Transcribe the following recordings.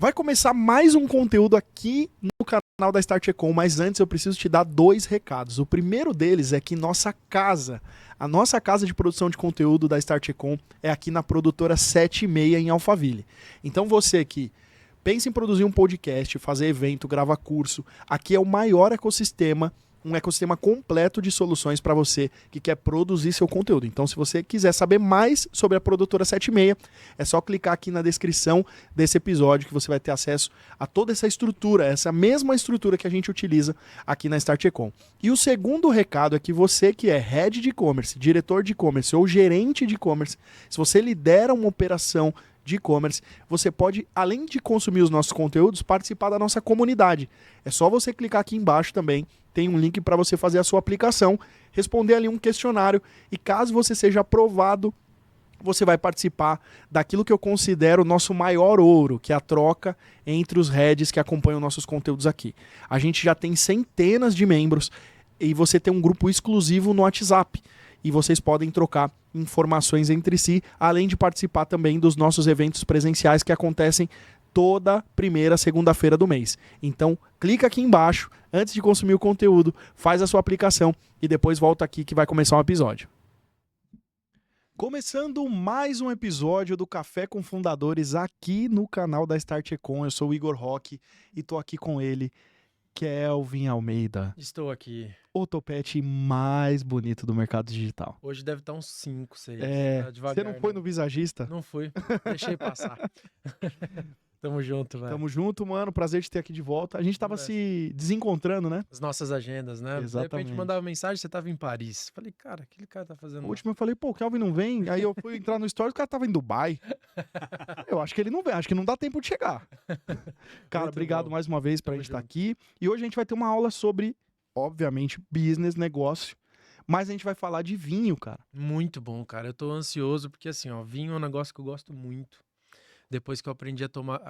Vai começar mais um conteúdo aqui no canal da Start Econ, mas antes eu preciso te dar 2 recados. O primeiro deles é que a nossa casa de produção de conteúdo da Start Econ é aqui na produtora 76 em Alphaville. Então você que pensa em produzir um podcast, fazer evento, gravar curso, aqui é o maior ecossistema, um ecossistema completo de soluções para você que quer produzir seu conteúdo. Então, se você quiser saber mais sobre a produtora 76, é só clicar aqui na descrição desse episódio que você vai ter acesso a toda essa estrutura, essa mesma estrutura que a gente utiliza aqui na Start Econ. E o segundo recado é que você que é head de e-commerce, diretor de e-commerce ou gerente de e-commerce, se você lidera uma operação de e-commerce, você pode, além de consumir os nossos conteúdos, participar da nossa comunidade. É só você clicar aqui embaixo também, tem um link para você fazer a sua aplicação, responder ali um questionário e caso você seja aprovado, você vai participar daquilo que eu considero o nosso maior ouro, que é a troca entre os heads que acompanham nossos conteúdos aqui. A gente já tem centenas de membros e você tem um grupo exclusivo no WhatsApp. E vocês podem trocar informações entre si, além de participar também dos nossos eventos presenciais que acontecem toda primeira segunda-feira do mês. Então, clica aqui embaixo, antes de consumir o conteúdo, faz a sua aplicação e depois volta aqui que vai começar um episódio. Começando mais um episódio do Café com Fundadores aqui no canal da Start Econ. Eu sou o Igor Roque e estou aqui com ele, Kelvin Almeida. Estou aqui. O topete mais bonito do mercado digital. Hoje deve estar uns 5, 6. É, devagar, você não foi no visagista? Não fui, deixei passar. Tamo junto, velho. Tamo junto, mano. Prazer te ter aqui de volta. A gente tava se desencontrando, né? As nossas agendas, né? Exatamente. De repente mandava mensagem, você tava em Paris. Falei, cara, o que aquele cara tá fazendo? O último eu falei, pô, o Kelvin não vem. Aí eu fui entrar no story, o cara tava em Dubai. Eu acho que ele não vem, acho que não dá tempo de chegar. Cara, Muito obrigado bom. mais uma vez pra Tamo gente estar junto. aqui. E hoje a gente vai ter uma aula sobre, obviamente, business, negócio. Mas a gente vai falar de vinho, cara. Muito bom, cara. Eu tô ansioso porque, assim, ó, vinho é um negócio que eu gosto muito. Depois que eu aprendi a tomar,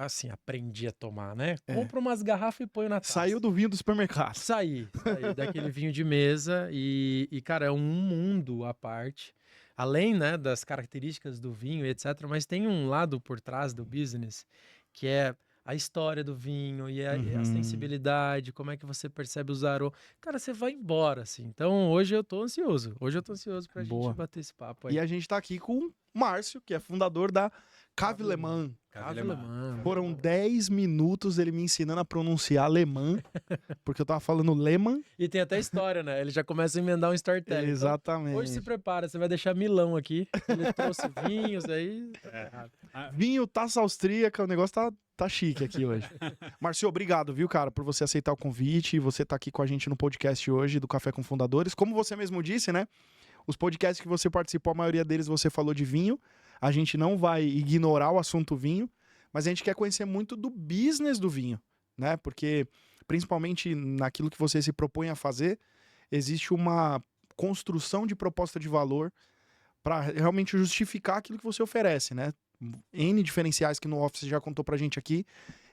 né? É. Compro umas garrafas e ponho na taça. Saiu do vinho do supermercado. Saí daquele vinho de mesa e, cara, é um mundo à parte. Além, né, das características do vinho e etc, mas tem um lado por trás do business que é a história do vinho e a sensibilidade, como é que você percebe os aromas. Cara, você vai embora, assim. Então, hoje eu tô ansioso. Pra Boa. gente bater esse papo aí. E a gente tá aqui com o Márcio, que é fundador da Cave Le Mans. Cave Le Mans. Foram 10 minutos ele me ensinando a pronunciar alemão, porque eu tava falando Lehmann. E tem até história, né? Ele já começa a emendar um storytelling. Exatamente. Então, hoje se prepara, você vai deixar Milão aqui. Ele trouxe vinhos aí. Vinho, taça austríaca, o negócio tá chique aqui hoje. Márcio, obrigado, viu, cara, por você aceitar o convite e você tá aqui com a gente no podcast hoje do Café com Fundadores. Como você mesmo disse, né? Os podcasts que você participou, a maioria deles você falou de vinho. A gente não vai ignorar o assunto vinho, mas a gente quer conhecer muito do business do vinho, né? Porque, principalmente naquilo que você se propõe a fazer, existe uma construção de proposta de valor para realmente justificar aquilo que você oferece, né? N diferenciais que no Office já contou pra gente aqui.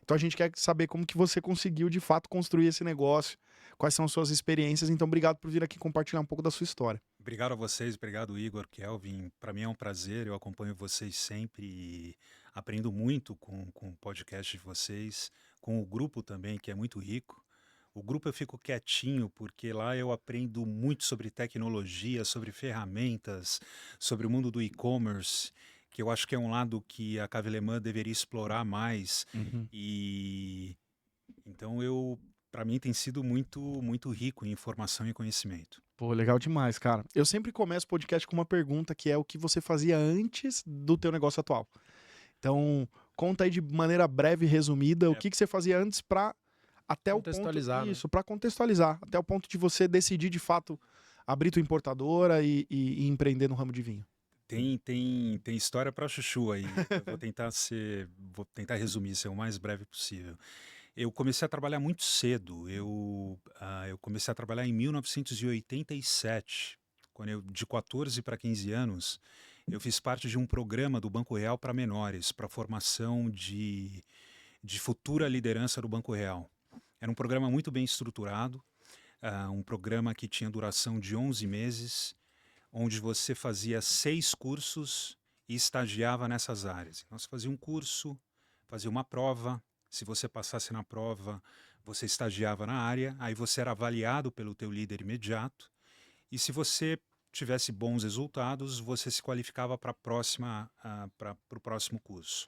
Então a gente quer saber como que você conseguiu, de fato, construir esse negócio, quais são as suas experiências. Então, obrigado por vir aqui compartilhar um pouco da sua história. Obrigado a vocês, obrigado Igor, Kelvin. Para mim é um prazer, eu acompanho vocês sempre e aprendo muito com o podcast de vocês, com o grupo também, que é muito rico. O grupo eu fico quietinho, porque lá eu aprendo muito sobre tecnologia, sobre ferramentas, sobre o mundo do e-commerce, que eu acho que é um lado que a Cave Le Mans deveria explorar mais. E então para mim tem sido muito rico em informação e conhecimento. Pô, legal demais, cara. Eu sempre começo o podcast com uma pergunta que é o que você fazia antes do teu negócio atual. Então, conta aí de maneira breve e resumida o que você fazia antes para até o ponto Contextualizar, né? isso, para contextualizar, até o ponto de você decidir de fato abrir tua importadora e empreender no ramo de vinho. Tem história para chuchu aí. Eu vou tentar resumir, ser o mais breve possível. Eu comecei a trabalhar muito cedo. Eu comecei a trabalhar em 1987, de 14 para 15 anos. Eu fiz parte de um programa do Banco Real para menores, para formação de futura liderança do Banco Real. Era um programa muito bem estruturado, um programa que tinha duração de 11 meses, onde você fazia 6 cursos e estagiava nessas áreas. Então, você fazia um curso, fazia uma prova, Se você passasse na prova, você estagiava na área, aí você era avaliado pelo teu líder imediato, e se você tivesse bons resultados, você se qualificava para o próximo curso.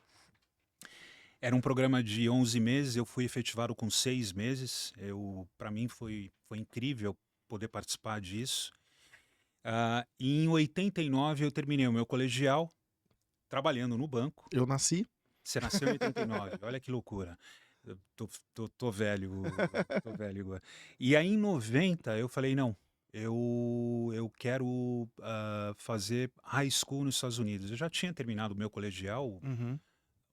Era um programa de 11 meses, eu fui efetivado com 6 meses. Para mim foi incrível poder participar disso. E em 89 eu terminei o meu colegial, trabalhando no banco. Eu nasci. Você nasceu em 89, olha que loucura. Eu tô velho, tô velho agora. E aí em 90 eu falei, não, eu quero fazer high school nos Estados Unidos. Eu já tinha terminado o meu colegial, Uhum.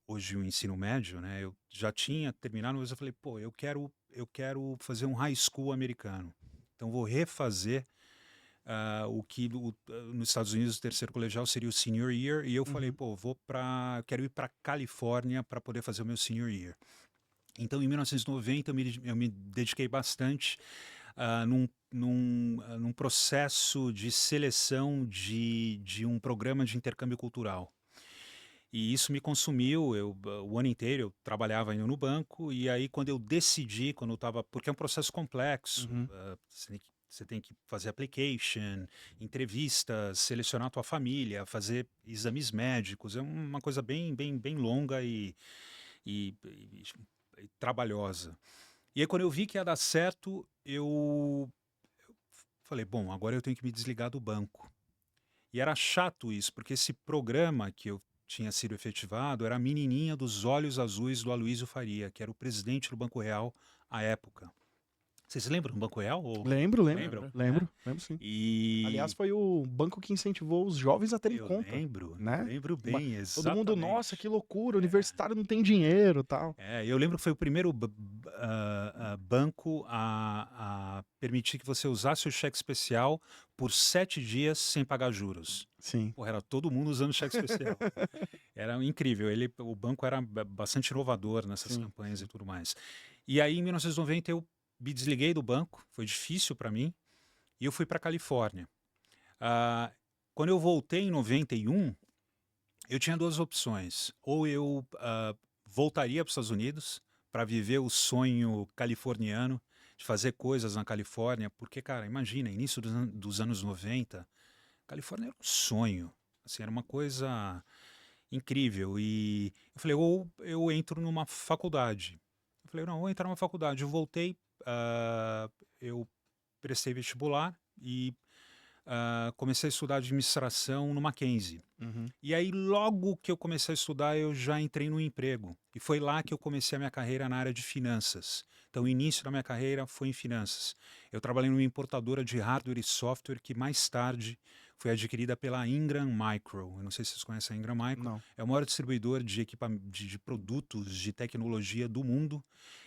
hoje o ensino médio, né? Eu já tinha terminado, mas eu falei, pô, eu quero fazer um high school americano. Então vou refazer o que nos Estados Unidos o terceiro colegial seria o senior year, e eu falei, pô, quero ir para Califórnia para poder fazer o meu senior year. Então, em 1990, eu me dediquei bastante num processo de seleção de um programa de intercâmbio cultural. E isso me consumiu, o ano inteiro eu trabalhava ainda no banco, e aí quando eu decidi, quando eu estava, porque é um processo complexo, Uhum. você tem que fazer application, entrevistas, selecionar a tua família, fazer exames médicos, é uma coisa bem longa e trabalhosa. E aí quando eu vi que ia dar certo, eu falei, bom, agora eu tenho que me desligar do banco. E era chato isso, porque esse programa que eu tinha sido efetivado era a menininha dos olhos azuis do Aloysio Faria, que era o presidente do Banco Real à época. Vocês se lembram do Banco Real? Lembro. Lembro. Lembro sim. Aliás, E foi o banco que incentivou os jovens a terem eu conta, lembro, né? lembro bem, Todo mundo, exatamente. nossa, que loucura, universitário não tem dinheiro, tal. Eu lembro que foi o primeiro banco a permitir que você usasse o cheque especial por 7 dias sem pagar juros. Sim. Porra, era todo mundo usando cheque especial. Era incrível. O banco era bastante inovador nessas Sim, campanhas e tudo mais. E aí, em 1990, eu me desliguei do banco. Foi difícil para mim. E eu fui para a Califórnia. Quando eu voltei em 91, eu tinha duas opções. Ou eu voltaria para os Estados Unidos para viver o sonho californiano de fazer coisas na Califórnia. Porque, cara, imagina, início dos anos 90, Califórnia era um sonho. Assim, era uma coisa incrível. E eu falei, ou eu entro numa faculdade. Eu falei, não, vou entrar numa faculdade. Eu voltei, eu prestei vestibular e comecei a estudar administração no Mackenzie. Uhum. E aí, logo que eu comecei a estudar, eu já entrei no emprego. E foi lá que eu comecei a minha carreira na área de finanças. Então, o início da minha carreira foi em finanças. Eu trabalhei numa importadora de hardware e software que mais tarde foi adquirida pela Ingram Micro. Eu não sei se vocês conhecem a Ingram Micro. Não. É o maior distribuidor de produtos de tecnologia do mundo.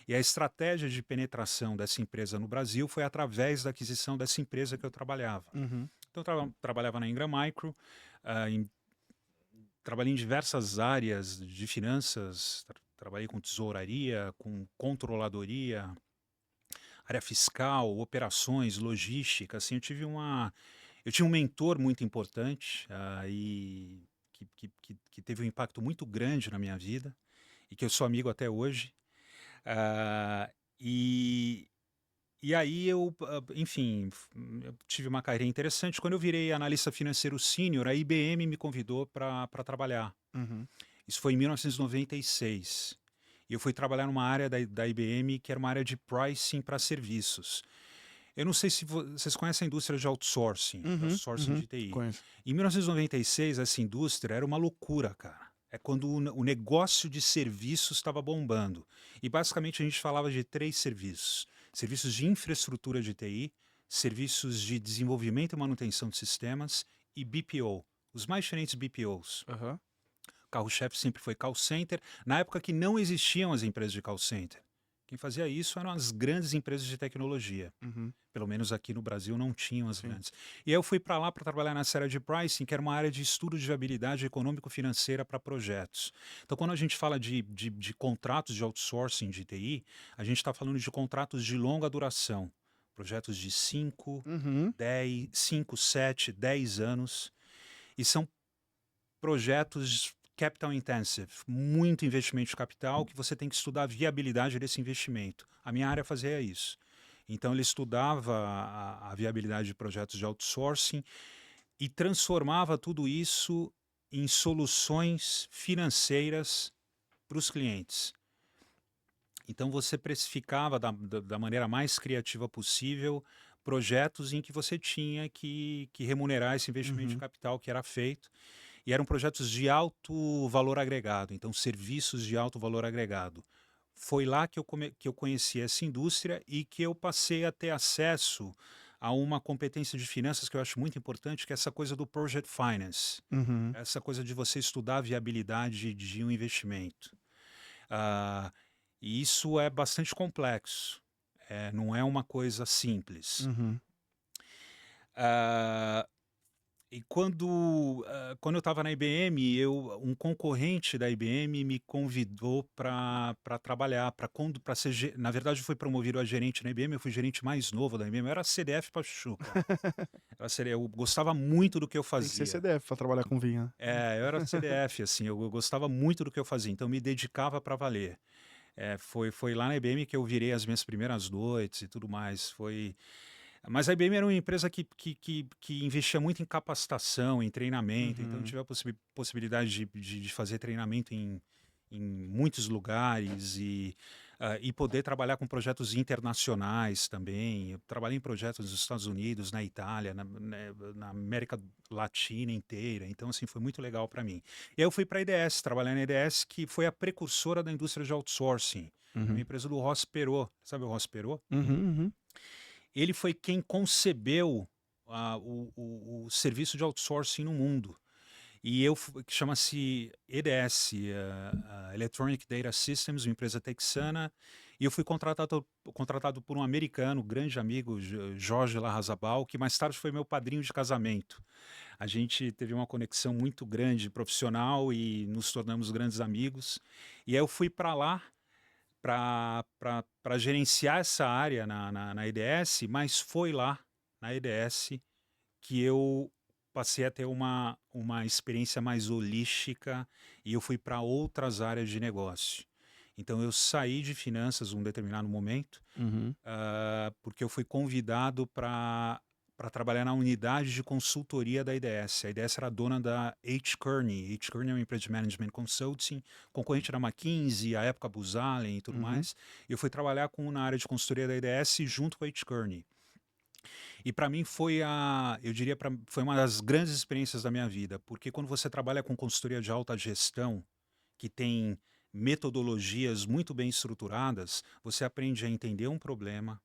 E a estratégia de penetração dessa empresa no Brasil foi através da aquisição dessa empresa que eu trabalhava. Uhum. Então, eu trabalhava na Ingram Micro, trabalhei em diversas áreas de finanças, trabalhei com tesouraria, com controladoria, área fiscal, operações, logística. Assim, eu tinha um mentor muito importante e que teve um impacto muito grande na minha vida e que eu sou amigo até hoje. E aí enfim, eu tive uma carreira interessante. Quando eu virei analista financeiro sênior, a IBM me convidou para trabalhar. Uhum. Isso foi em 1996. E eu fui trabalhar numa área da IBM que era uma área de pricing para serviços. Eu não sei se vocês conhecem a indústria de outsourcing, de TI. Conheço. Em 1996, essa indústria era uma loucura, cara. É quando o negócio de serviços estava bombando. E basicamente a gente falava de 3 serviços: serviços de infraestrutura de TI, serviços de desenvolvimento e manutenção de sistemas e BPO, os mais diferentes BPOs. Uhum. Carro-chefe sempre foi call center, na época que não existiam as empresas de call center. Quem fazia isso eram as grandes empresas de tecnologia. Uhum. Pelo menos aqui no Brasil não tinham as Sim. grandes. E aí eu fui para lá para trabalhar nessa área de pricing, que era uma área de estudo de viabilidade econômico-financeira para projetos. Então, quando a gente fala de contratos de outsourcing de TI, a gente está falando de contratos de longa duração. Projetos de 5, Uhum. 7, 10 anos. E são projetos capital intensive, muito investimento de capital, que você tem que estudar a viabilidade desse investimento. A minha área fazia isso. Então, ele estudava a viabilidade de projetos de outsourcing e transformava tudo isso em soluções financeiras para os clientes. Então, você precificava da maneira mais criativa possível projetos em que você tinha que remunerar esse investimento de capital que era feito. E eram projetos de alto valor agregado, então serviços de alto valor agregado. Foi lá que eu conheci essa indústria e que eu passei a ter acesso a uma competência de finanças que eu acho muito importante, que é essa coisa do project finance, Uhum. essa coisa de você estudar a viabilidade de um investimento. E isso é bastante complexo, não é uma coisa simples. Uhum. E quando eu estava na IBM, um concorrente da IBM me convidou para trabalhar, para ser, na verdade, fui promovido a gerente na IBM, eu fui gerente mais novo da IBM, eu era CDF para chuchu, cara. Eu gostava muito do que eu Tem que ser fazia. CDF pra trabalhar com vinho. Eu era CDF, assim, eu gostava muito do que eu fazia, então me dedicava para valer. Foi lá na IBM que eu virei as minhas primeiras noites e tudo mais, Mas a IBM era uma empresa que investia muito em capacitação, em treinamento, então eu tive a possibilidade de fazer treinamento em muitos lugares e poder trabalhar com projetos internacionais também. Eu trabalhei em projetos nos Estados Unidos, na Itália, na América Latina inteira, então assim, foi muito legal para mim. E aí eu fui para a IDS, trabalhar na IDS, que foi a precursora da indústria de outsourcing, uma empresa do Ross Perot. Sabe o Ross Perot? Ele foi quem concebeu o serviço de outsourcing no mundo. E que chama-se EDS, Electronic Data Systems, uma empresa texana. E eu fui contratado por um americano, grande amigo, Jorge Larrazabal, que mais tarde foi meu padrinho de casamento. A gente teve uma conexão muito grande profissional e nos tornamos grandes amigos. E aí eu fui para lá para gerenciar essa área na EDS, mas foi lá na EDS que eu passei a ter uma experiência mais holística e eu fui para outras áreas de negócio. Então eu saí de finanças um determinado momento, porque eu fui convidado para trabalhar na unidade de consultoria da IDS. A IDS era dona da H. Kearney. H. Kearney é uma empresa de management consulting, concorrente da McKinsey, à época Booz Allen e tudo mais. Eu fui trabalhar na área de consultoria da IDS junto com a H. Kearney. E para mim foi foi uma das grandes experiências da minha vida, porque quando você trabalha com consultoria de alta gestão, que tem metodologias muito bem estruturadas, você aprende a entender um problema,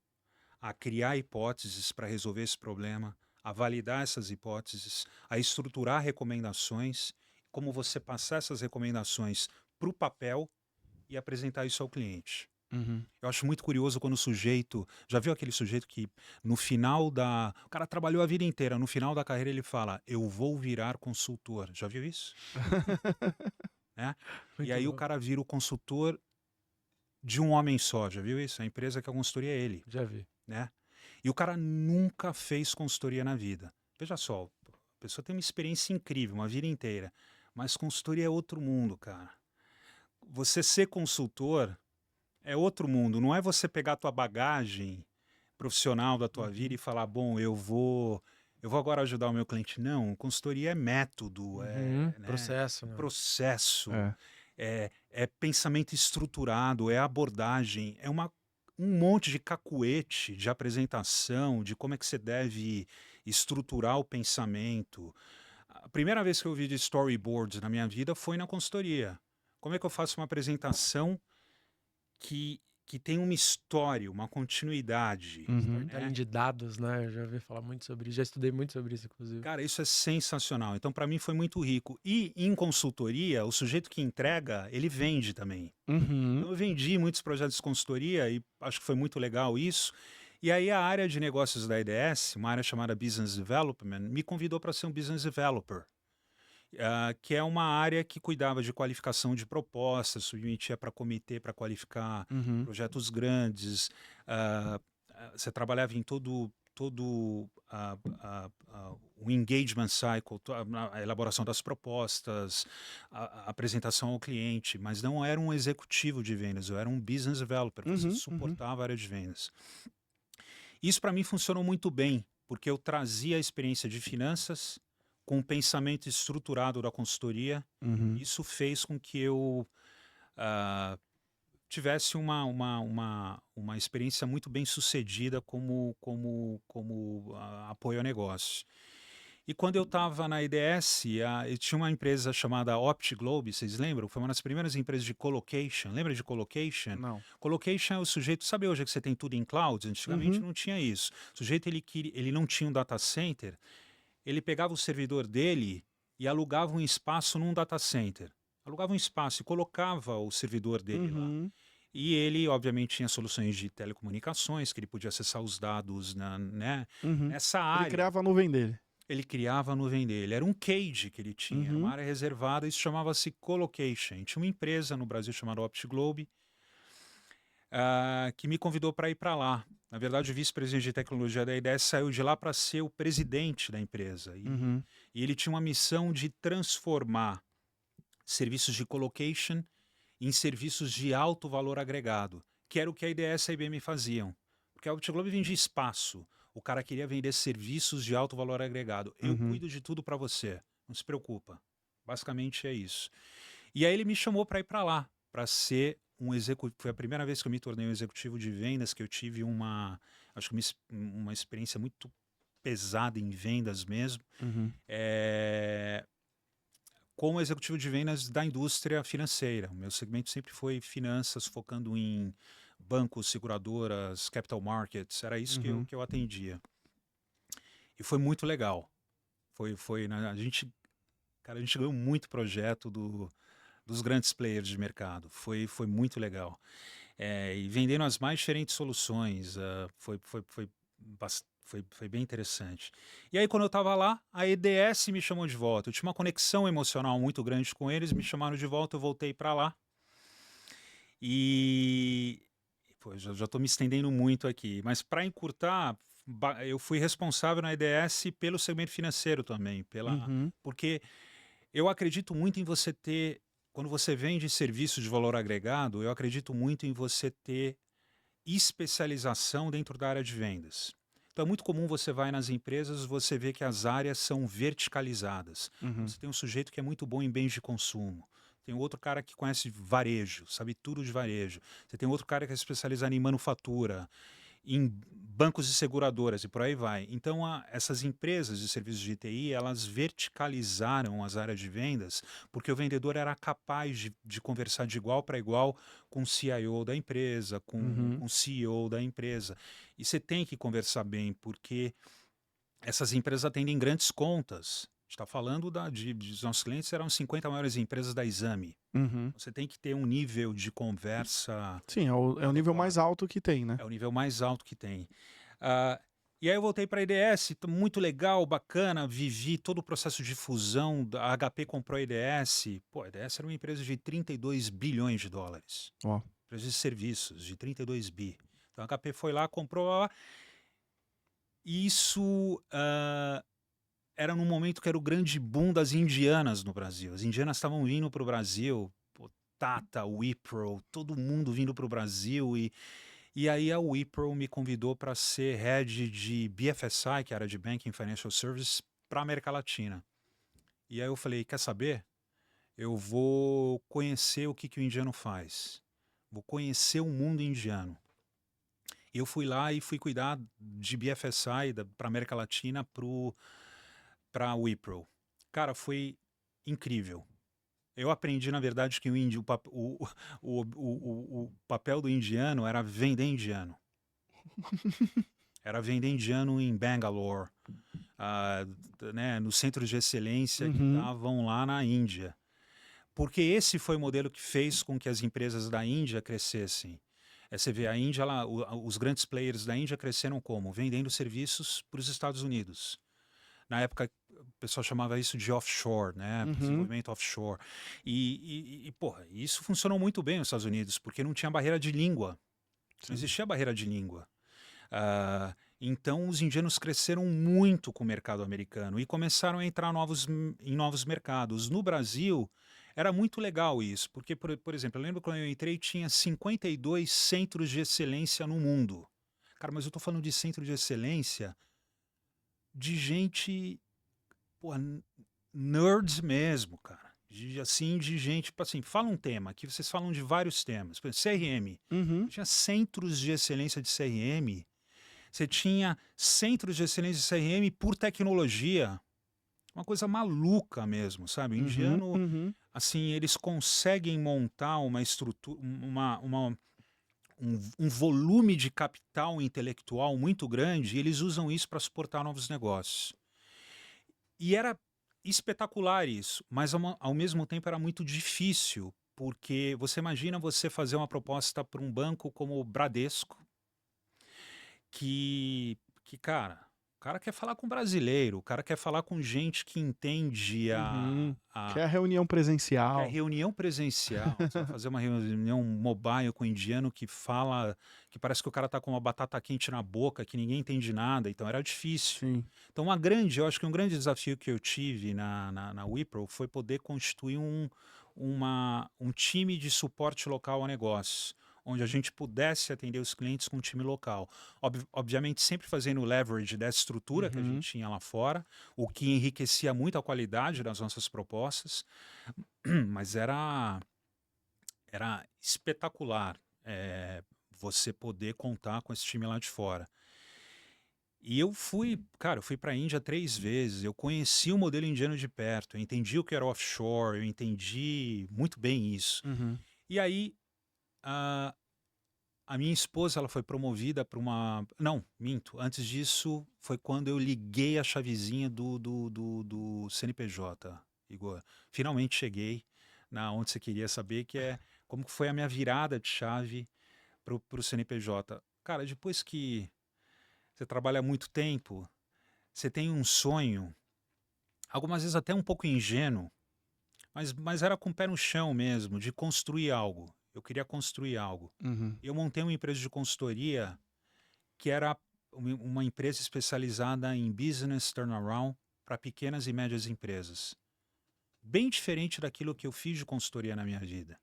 a criar hipóteses para resolver esse problema, a validar essas hipóteses, a estruturar recomendações, como você passar essas recomendações para o papel e apresentar isso ao cliente. Eu acho muito curioso quando o sujeito... Já viu aquele sujeito que no final o cara trabalhou a vida inteira, no final da carreira ele fala, eu vou virar consultor. Já viu isso? E aí o cara vira o consultor de um homem só, já viu isso? A empresa que a consultoria é ele. Já vi. E o cara nunca fez consultoria na vida. Veja só, a pessoa tem uma experiência incrível, uma vida inteira, mas consultoria é outro mundo, cara. Você ser consultor é outro mundo, não é você pegar a tua bagagem profissional da tua vida e falar, bom, eu vou agora ajudar o meu cliente. Não, consultoria é método, processo. Né? Processo, é pensamento estruturado, é abordagem, é um monte de cacuete de apresentação, de como é que você deve estruturar o pensamento. A primeira vez que eu vi de storyboards na minha vida foi na consultoria. Como é que eu faço uma apresentação que tem uma história, uma continuidade. Storytelling de dados, né? Eu já ouvi falar muito sobre isso, já estudei muito sobre isso, inclusive. Cara, isso é sensacional. Então, para mim, foi muito rico. E em consultoria, o sujeito que entrega, ele vende também. Então, eu vendi muitos projetos de consultoria e acho que foi muito legal isso. E aí a área de negócios da IDS, uma área chamada Business Development, me convidou para ser um Business Developer. Que é uma área que cuidava de qualificação de propostas, submetia para comitê para qualificar projetos grandes. Você trabalhava em todo o engagement cycle, a elaboração das propostas, a apresentação ao cliente, mas não era um executivo de vendas, eu era um business developer, você suportava a área de vendas. Isso para mim funcionou muito bem, porque eu trazia a experiência de finanças com o pensamento estruturado da consultoria. Isso fez com que eu tivesse uma experiência muito bem sucedida como apoio ao negócio. E quando eu estava na IDS, eu tinha uma empresa chamada OptiGlobe, vocês lembram? Foi uma das primeiras empresas de colocation. Lembra de colocation? Não. Colocation é o sujeito, sabe hoje que você tem tudo em cloud? Antigamente não tinha isso. O sujeito, ele não tinha um data center, ele pegava o servidor dele e alugava um espaço num data center. Alugava um espaço e colocava o servidor dele lá. E ele, obviamente, tinha soluções de telecomunicações, que ele podia acessar os dados nessa área. Ele criava a nuvem dele. Ele criava a nuvem dele. Era um cage que ele tinha, era uma área reservada, isso chamava-se colocation. Tinha uma empresa no Brasil chamada OptiGlobe, que me convidou para ir para lá. Na verdade, o vice-presidente de tecnologia da IDS saiu de lá para ser o presidente da empresa. E ele tinha uma missão de transformar serviços de colocation em serviços de alto valor agregado, que era o que a IDS e a IBM faziam. Porque a OptiGlobe vendia espaço, o cara queria vender serviços de alto valor agregado. Eu cuido de tudo para você, não se preocupa. Basicamente é isso. E aí ele me chamou para ir para lá, para ser um executivo. Foi a primeira vez que eu me tornei um executivo de vendas, que eu tive uma experiência muito pesada em vendas mesmo. Como executivo de vendas da indústria financeira. O meu segmento sempre foi finanças, focando em bancos, seguradoras, capital markets. Era isso que eu atendia. E foi muito legal. A gente ganhou muito projeto dos grandes players de mercado. Foi muito legal. E vendendo as mais diferentes soluções. Foi bem interessante. E aí, quando eu estava lá, a EDS me chamou de volta. Eu tinha uma conexão emocional muito grande com eles, me chamaram de volta, eu voltei para lá. E já estou me estendendo muito aqui, mas para encurtar, eu fui responsável na EDS pelo segmento financeiro também, porque eu acredito muito em você ter, quando você vende serviços de valor agregado, eu acredito muito em você ter especialização dentro da área de vendas. Então é muito comum você vai nas empresas, você vê que as áreas são verticalizadas. Você tem um sujeito que é muito bom em bens de consumo. Tem outro cara que conhece varejo, sabe tudo de varejo. Você tem outro cara que é especializado em manufatura, em bancos e seguradoras e por aí vai. Então, essas empresas de serviços de TI, elas verticalizaram as áreas de vendas porque o vendedor era capaz de conversar de igual para igual com o CIO da empresa, com o CEO da empresa. E você tem que conversar bem, porque essas empresas atendem grandes contas. A gente está falando dos nossos clientes, eram 50 maiores empresas da Exame. Você tem que ter um nível de conversa... Sim, é o nível mais alto que tem, né? É o nível mais alto que tem. E aí eu voltei para a IDS, muito legal, bacana, vivi todo o processo de fusão, a HP comprou a IDS. Pô, a IDS era uma empresa de 32 bilhões de dólares. Empresa de serviços, de 32 bi. Então a HP foi lá, comprou... Isso... era num momento que era o grande boom das indianas no Brasil. As indianas estavam vindo para o Brasil, Tata, Wipro, todo mundo vindo para o Brasil. E aí a Wipro me convidou para ser head de BFSI, que era de Banking Financial Services, para a América Latina. E aí eu falei, quer saber? Eu vou conhecer o que o indiano faz. Vou conhecer o mundo indiano. Eu fui lá e fui cuidar de BFSI para a América Latina para a Wipro. Cara, foi incrível. Eu aprendi, na verdade, que o papel do indiano era vender indiano. Era vender indiano em Bangalore, nos centros de excelência que estavam lá na Índia. Porque esse foi o modelo que fez com que as empresas da Índia crescessem. Você vê, a Índia, os grandes players da Índia cresceram como? Vendendo serviços para os Estados Unidos. Na época, o pessoal chamava isso de offshore, né? Desenvolvimento offshore. Porra, isso funcionou muito bem nos Estados Unidos, porque não tinha barreira de língua. Não existia barreira de língua. Então, os indianos cresceram muito com o mercado americano e começaram a entrar em novos mercados. No Brasil, era muito legal isso, porque, por exemplo, eu lembro quando eu entrei, tinha 52 centros de excelência no mundo. Cara, mas eu tô falando de centro de excelência de gente, porra, nerds mesmo, cara. De gente, tipo assim, fala um tema, aqui vocês falam de vários temas. Por exemplo, CRM. Uhum. Tinha centros de excelência de CRM. Você tinha centros de excelência de CRM por tecnologia. Uma coisa maluca mesmo, sabe? O indiano, assim, eles conseguem montar uma estrutura, um volume de capital intelectual muito grande e eles usam isso para suportar novos negócios. E era espetacular isso, mas ao mesmo tempo era muito difícil, porque você imagina você fazer uma proposta para um banco como o Bradesco, cara, o cara quer falar com brasileiro, o cara quer falar com gente que entende Que é a reunião presencial. reunião presencial. Você vai fazer uma reunião mobile com um indiano que fala, que parece que o cara tá com uma batata quente na boca, que ninguém entende nada, então era difícil. Sim. Então, eu acho que um grande desafio que eu tive na Wipro foi poder constituir um time de suporte local ao negócio, onde a gente pudesse atender os clientes com um time local. Obviamente, sempre fazendo o leverage dessa estrutura que a gente tinha lá fora, o que enriquecia muito a qualidade das nossas propostas, mas era espetacular você poder contar com esse time lá de fora. E eu fui para a Índia 3 vezes, eu conheci o modelo indiano de perto, eu entendi o que era offshore, eu entendi muito bem isso. E aí, a minha esposa, ela foi promovida para uma... Não, minto. Antes disso, foi quando eu liguei a chavezinha do CNPJ, Igor. Finalmente cheguei na onde você queria saber, que é como que foi a minha virada de chave pro CNPJ. Cara, depois que você trabalha há muito tempo, você tem um sonho, algumas vezes até um pouco ingênuo, mas era com o pé no chão mesmo, de construir algo. Eu queria construir algo. Eu montei uma empresa de consultoria que era uma empresa especializada em business turnaround para pequenas e médias empresas. Bem diferente daquilo que eu fiz de consultoria na minha vida.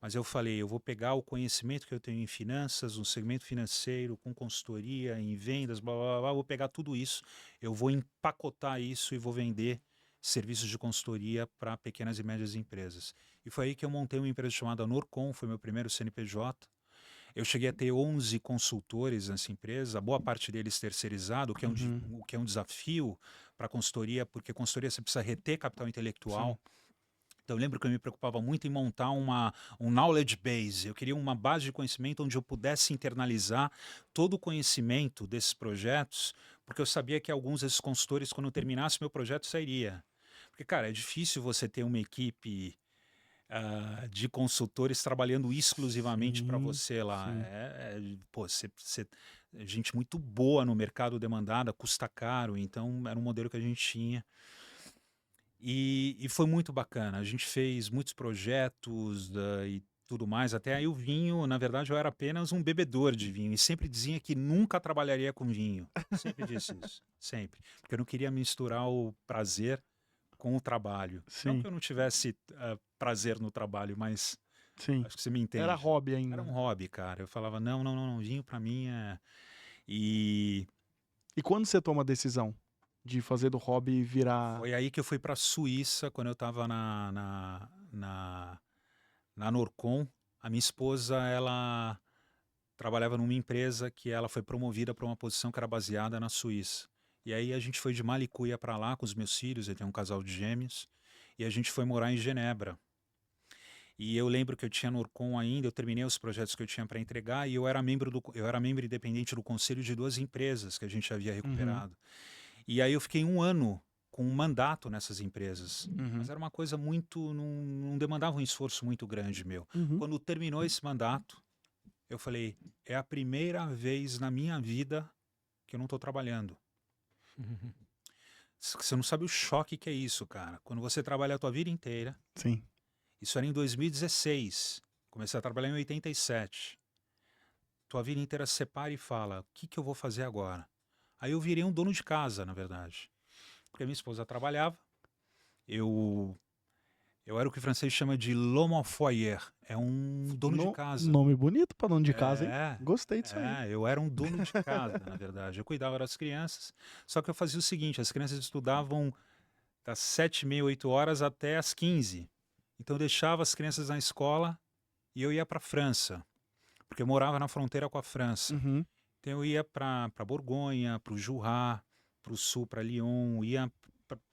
Mas eu falei, eu vou pegar o conhecimento que eu tenho em finanças, no segmento financeiro, com consultoria, em vendas, blá, blá, blá, vou pegar tudo isso, eu vou empacotar isso e vou vender serviços de consultoria para pequenas e médias empresas. E foi aí que eu montei uma empresa chamada Norcom, foi meu primeiro CNPJ. Eu cheguei a ter 11 consultores nessa empresa, a boa parte deles terceirizado, o que é um desafio para a consultoria, porque a consultoria você precisa reter capital intelectual. Sim. Então eu lembro que eu me preocupava muito em montar um knowledge base. Eu queria uma base de conhecimento onde eu pudesse internalizar todo o conhecimento desses projetos, porque eu sabia que alguns desses consultores, quando terminasse meu projeto, sairia. Porque, cara, é difícil você ter uma equipe de consultores trabalhando exclusivamente para você lá. Gente muito boa no mercado demandada, custa caro, então era um modelo que a gente tinha. E foi muito bacana. A gente fez muitos projetos e tudo mais. Até aí o vinho, na verdade, eu era apenas um bebedor de vinho. E sempre dizia que nunca trabalharia com vinho. Sempre disse isso. Sempre. Porque eu não queria misturar o prazer com o trabalho. Sim. Não que eu não tivesse prazer no trabalho, mas acho que você me entende. Era hobby ainda. Era um hobby, cara. Eu falava, não, vinho pra mim é... E quando você toma a decisão de fazer do hobby virar... Foi aí que eu fui pra Suíça, quando eu tava na Norcom. A minha esposa, ela trabalhava numa empresa que ela foi promovida para uma posição que era baseada na Suíça. E aí a gente foi de Malicuia para lá com os meus filhos, eu tenho um casal de gêmeos, e a gente foi morar em Genebra. E eu lembro que eu tinha Norcom ainda, eu terminei os projetos que eu tinha para entregar e eu era membro independente do conselho de 2 empresas que a gente havia recuperado. E aí eu fiquei 1 ano com um mandato nessas empresas. Mas era uma coisa muito... Não demandava um esforço muito grande meu. Quando terminou esse mandato, eu falei, é a primeira vez na minha vida que eu não estou trabalhando. Você não sabe o choque que é isso, cara. Quando você trabalha a tua vida inteira. Sim. Isso era em 2016. Comecei a trabalhar em 87. tua vida inteira separa e fala, o que que eu vou fazer agora? Aí eu virei um dono de casa, na verdade. Porque minha esposa trabalhava, eu era o que o francês chama de l'homme au foyer, é um dono de casa. Nome bonito pra dono de casa, hein? É, Gostei disso aí. eu era um dono de casa, na verdade. Eu cuidava das crianças, só que eu fazia o seguinte, as crianças estudavam das 7h30, 8 horas até as 15. Então eu deixava as crianças na escola e eu ia para a França, porque eu morava na fronteira com a França. Uhum. Então eu ia para Borgonha, para o Jura, para o sul, para Lyon, ia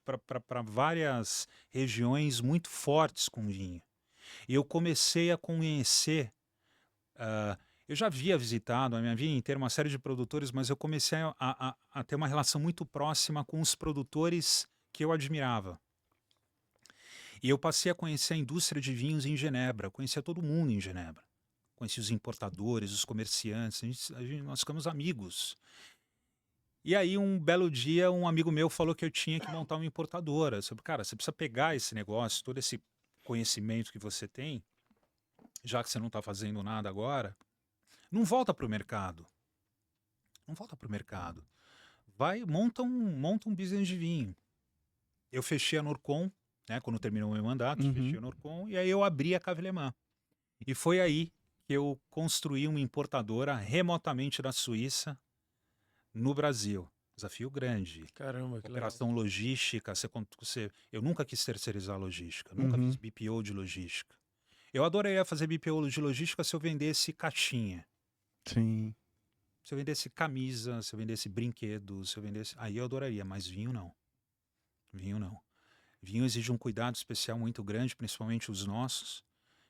para várias regiões muito fortes com vinho. E eu comecei a conhecer, eu já havia visitado a minha vida inteira uma série de produtores, mas eu comecei a ter uma relação muito próxima com os produtores que eu admirava. E eu passei a conhecer a indústria de vinhos em Genebra, eu conhecia todo mundo em Genebra. Conheci os importadores, os comerciantes, nós ficamos amigos. E aí, um belo dia, um amigo meu falou que eu tinha que montar uma importadora. Eu falei, cara, você precisa pegar esse negócio, todo esse conhecimento que você tem, já que você não está fazendo nada agora, não volta para o mercado. Não volta para o mercado. Vai, monta um business de vinho. Eu fechei a Norcom, né, quando terminou o meu mandato, fechei a Norcom, e aí eu abri a Cave Le Mans. E foi aí que eu construí uma importadora remotamente da Suíça no Brasil. Desafio grande. Caramba, que legal. Operação logística, eu nunca quis terceirizar a logística, nunca fiz BPO de logística. Eu adoraria fazer BPO de logística se eu vendesse caixinha. Sim. Se eu vendesse camisa, se eu vendesse brinquedos, se eu vendesse... Aí eu adoraria, mas vinho não. Vinho não. Vinho exige um cuidado especial muito grande, principalmente os nossos.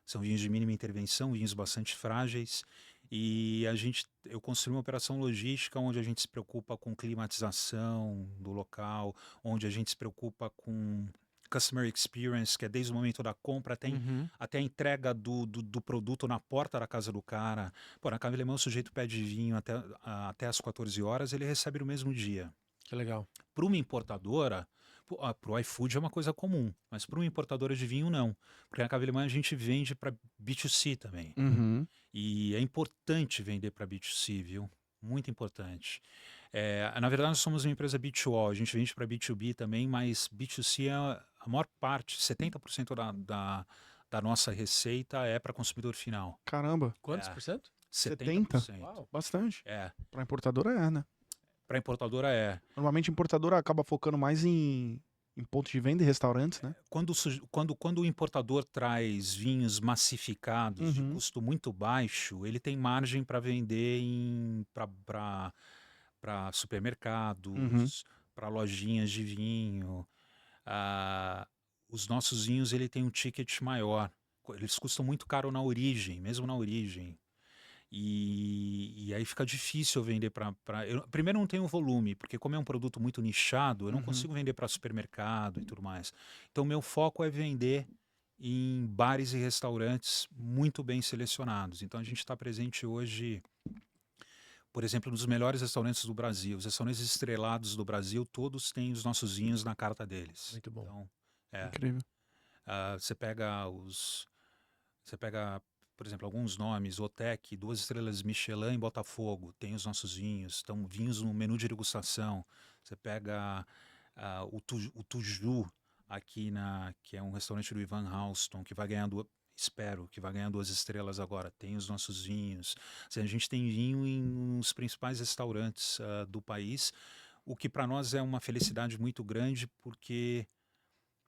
São vinhos de mínima intervenção, vinhos bastante frágeis. E eu construí uma operação logística onde a gente se preocupa com climatização do local, onde a gente se preocupa com customer experience, que é desde o momento da compra até a entrega do produto na porta da casa do cara. Pô, na Cave Le Mans o sujeito pede vinho até às 14 horas, ele recebe no mesmo dia. Que legal. Para uma importadora, para o iFood é uma coisa comum, mas para uma importadora de vinho não. Porque na Cave Le Mans a gente vende para B2C também. E é importante vender para B2C, viu? Muito importante. Na verdade, nós somos uma empresa B2O, a gente vende para B2B também, mas B2C é a maior parte, 70% da nossa receita é para consumidor final. Caramba. Quantos por cento? 70%. Uau. Bastante. É. Pra importadora é, né? Para importadora é. Normalmente a importadora acaba focando mais em pontos de venda e restaurantes, né? Quando o importador traz vinhos massificados de custo muito baixo, ele tem margem para vender para supermercados, para lojinhas de vinho. Os nossos vinhos ele tem um ticket maior. Eles custam muito caro na origem, mesmo na origem. E aí fica difícil vender primeiro não tenho volume, porque como é um produto muito nichado, eu não consigo vender para supermercado e tudo mais. Então meu foco é vender em bares e restaurantes muito bem selecionados. Então a gente está presente hoje, por exemplo, nos melhores restaurantes do Brasil. Os restaurantes estrelados do Brasil, todos têm os nossos vinhos na carta deles. Muito bom. Então, Incrível. você pega por exemplo, alguns nomes, Otec, 2 estrelas Michelin em Botafogo, tem os nossos vinhos, estão vinhos no menu de degustação. Você pega o Tuju, aqui que é um restaurante do Ivan Halston, que vai ganhar, espero, que vai ganhar 2 estrelas agora, tem os nossos vinhos. A gente tem vinho em uns principais restaurantes do país, o que para nós é uma felicidade muito grande, porque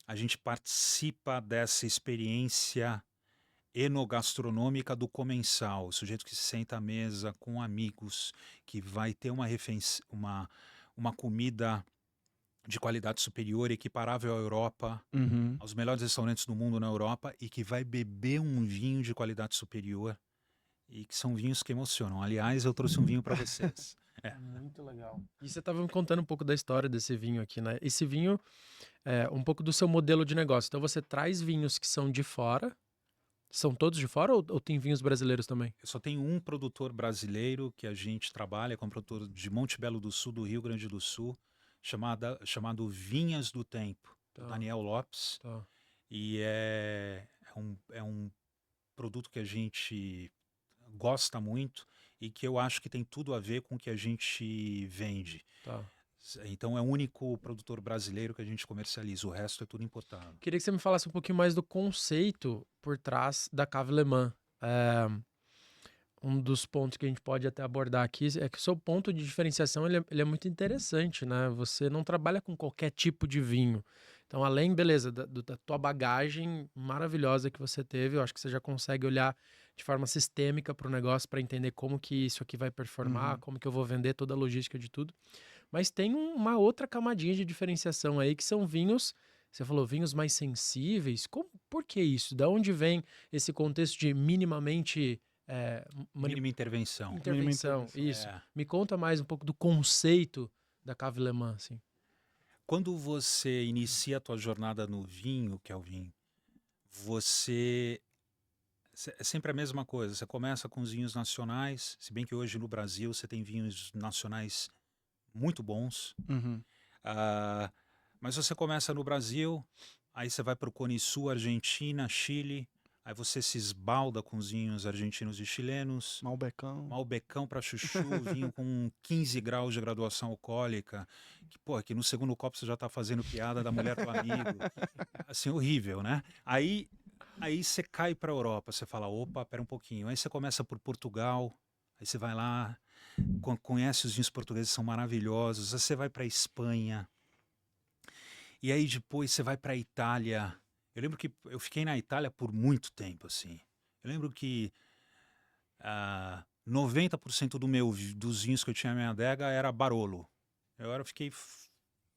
a gente participa dessa experiência enogastronômica do comensal, o sujeito que se senta à mesa com amigos, que vai ter uma comida de qualidade superior, equiparável à Europa, aos melhores restaurantes do mundo na Europa, e que vai beber um vinho de qualidade superior, e que são vinhos que emocionam. Aliás, eu trouxe um vinho para vocês. Muito legal. E você estava me contando um pouco da história desse vinho aqui, né? Esse vinho é um pouco do seu modelo de negócio. Então você traz vinhos que são de fora. São todos de fora ou tem vinhos brasileiros também? Eu só tenho um produtor brasileiro que a gente trabalha, com um produtor de Monte Belo do Sul, do Rio Grande do Sul, chamado Vinhas do Tempo, Daniel Lopes. E é um produto que a gente gosta muito e que eu acho que tem tudo a ver com o que a gente vende. Tá. Então é o único produtor brasileiro que a gente comercializa, o resto é tudo importado. Queria que você me falasse um pouquinho mais do conceito por trás da Cave Le Mans. Um dos pontos que a gente pode até abordar aqui é que o seu ponto de diferenciação ele é muito interessante, né? Você não trabalha com qualquer tipo de vinho. Então, além, beleza, da tua bagagem maravilhosa que você teve, eu acho que você já consegue olhar de forma sistêmica para o negócio para entender como que isso aqui vai performar, como que eu vou vender toda a logística de tudo. Mas tem uma outra camadinha de diferenciação aí, que são vinhos, você falou vinhos mais sensíveis. Por que isso? Da onde vem esse contexto de minimamente... Mínima intervenção. Intervenção, isso. É. Me conta mais um pouco do conceito da Cave Le Mans, assim. Quando você inicia a tua jornada no vinho, Kelvin, é sempre a mesma coisa. Você começa com os vinhos nacionais, se bem que hoje no Brasil você tem vinhos nacionais muito bons. Mas você começa no Brasil, aí você vai para o Cone Sul, Argentina, Chile, aí você se esbalda com os vinhos argentinos e chilenos. Malbecão para chuchu, vinho com 15 graus de graduação alcoólica. Que no segundo copo você já tá fazendo piada da mulher do amigo. Assim, horrível, né? Aí você cai para a Europa, você fala, opa, pera um pouquinho. Aí você começa por Portugal, aí você vai lá, conhece os vinhos portugueses, são maravilhosos. Aí você vai para Espanha. E aí depois você vai para Itália. Eu lembro que eu fiquei na Itália por muito tempo, assim. Eu lembro que 90% dos vinhos que eu tinha na minha adega era Barolo. Eu fiquei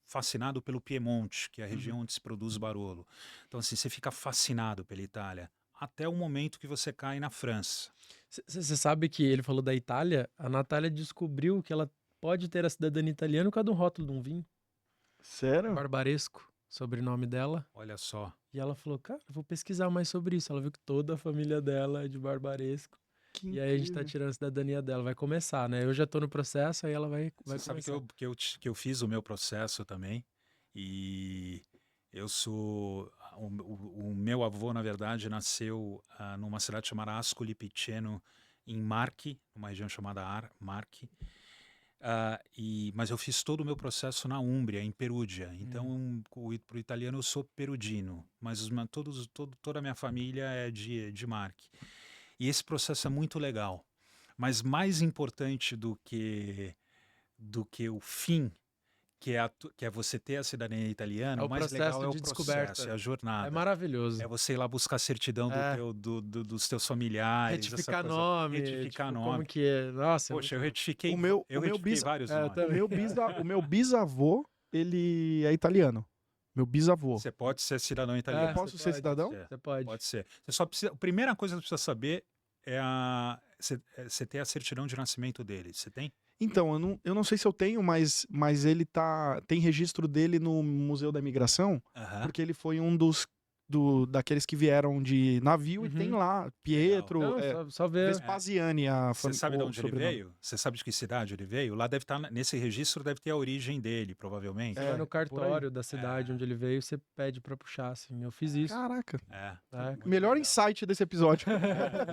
fascinado pelo Piemonte, que é a região onde se produz Barolo. Então, assim, você fica fascinado pela Itália, até o momento que você cai na França. Você sabe que ele falou da Itália, a Natália descobriu que ela pode ter a cidadania italiana por causa de um rótulo de um vinho. Sério? Barbaresco, sobrenome dela. Olha só. E ela falou, cara, eu vou pesquisar mais sobre isso. Ela viu que toda a família dela é de Barbaresco. E aí a gente tá tirando a cidadania dela. Vai começar, né? Eu já tô no processo, aí ela vai Você sabe começar. que eu fiz o meu processo também. E eu sou... O meu avô, na verdade, nasceu numa cidade chamada Ascoli Piceno, em Marche, numa região chamada Marche. Mas eu fiz todo o meu processo na Úmbria, em Perugia. Então, pro italiano eu sou perudino, mas toda a minha família é de Marche. E esse processo é muito legal. Mas mais importante do que o fim, que é você ter a cidadania italiana, É o mais processo legal é o de processo, descoberta. é a jornada. É maravilhoso. É você ir lá buscar a certidão dos teus familiares. Retificar nome. Retificar nome. Como que é? Nossa. Poxa, eu retifiquei, O retifiquei vários nomes. O meu bisavô, ele é italiano. Meu bisavô. Você pode ser cidadão italiano. Eu posso ser cidadão? Você pode. Pode ser. Você só precisa, a primeira coisa que você precisa saber é você ter a certidão de nascimento dele. Você tem? Então, eu não sei se eu tenho, mas ele tem registro dele no Museu da Imigração, porque ele foi um daqueles que vieram de navio e tem lá, Pietro, Não, só ver. Vespasiani, Você sabe de onde ele veio? Você sabe de que cidade ele veio? Lá deve estar, nesse registro deve ter a origem dele, provavelmente. Você vai no cartório da cidade onde ele veio, você pede pra puxar, assim. Eu fiz isso. Caraca. Muito Melhor legal. insight desse episódio.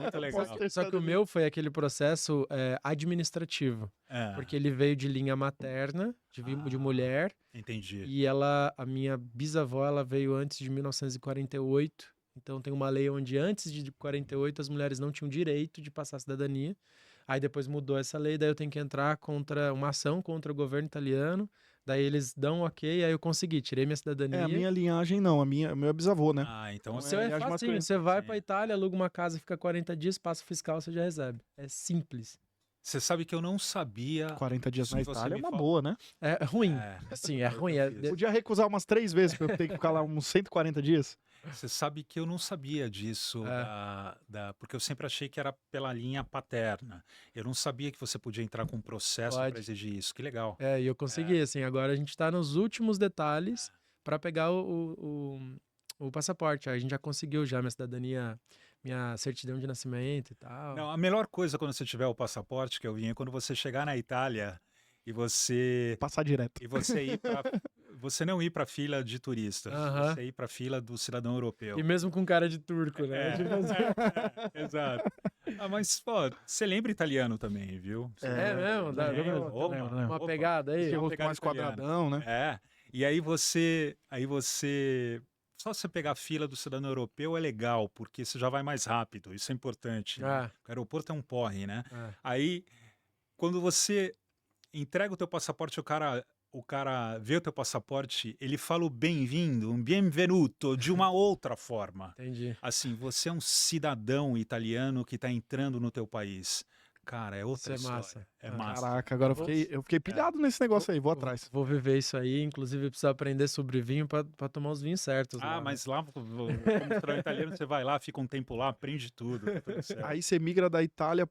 Muito legal. Só que o meu foi aquele processo administrativo. Porque ele veio de linha materna, de mulher. Entendi. E a minha bisavó, ela veio antes de 1948. Então tem uma lei onde antes de 48 as mulheres não tinham direito de passar a cidadania. Aí depois mudou essa lei, daí eu tenho que entrar contra uma ação contra o governo italiano. Daí eles dão ok, aí eu consegui, tirei minha cidadania. A minha linhagem não, o meu é bisavô, né? Então O seu é linhagem facinho, masculina. você vai pra Itália, aluga uma casa, fica 40 dias, passa o fiscal, você já recebe. É simples. Você sabe que eu não sabia. 40 dias Isso na que você Itália é me uma fala. boa, né? É ruim, assim, é ruim. Podia recusar umas 3 vezes pra eu ter que ficar lá uns 140 dias. Você sabe que eu não sabia disso, porque eu sempre achei que era pela linha paterna. Eu não sabia que você podia entrar com um processo para exigir isso. Que legal. E eu consegui, assim, agora a gente tá nos últimos detalhes pra pegar o passaporte. Aí a gente já conseguiu minha cidadania, minha certidão de nascimento e tal. Não, a melhor coisa quando você tiver o passaporte, que eu vinha, é quando você chegar na Itália e você Passar direto. você não ir para fila de turista, você ir para fila do cidadão europeu. E mesmo com cara de turco, né? Exato. Mas, pô, você lembra italiano também, viu? É mesmo? Dá Lembra? uma Opa, pegada aí? Esse uma rosto pegada mais italiana. quadradão, né? É. E só você pegar a fila do cidadão europeu é legal, porque você já vai mais rápido, isso é importante, né? O aeroporto é um porre, né? É. Aí, quando você entrega o teu passaporte, o cara vê o teu passaporte, ele fala o bem-vindo, um benvenuto, de uma outra forma. Entendi. Assim, você é um cidadão italiano que está entrando no teu país. Cara, é outra Isso é história. massa. É Ah. massa. Caraca, agora eu fiquei pilhado nesse negócio aí, vou atrás. Vou viver isso aí, inclusive preciso aprender sobre vinho pra tomar os vinhos certos lá, né? Mas lá, como estudante italiano, você vai lá, fica um tempo lá, aprende tudo, tá tudo certo. Aí você migra da Itália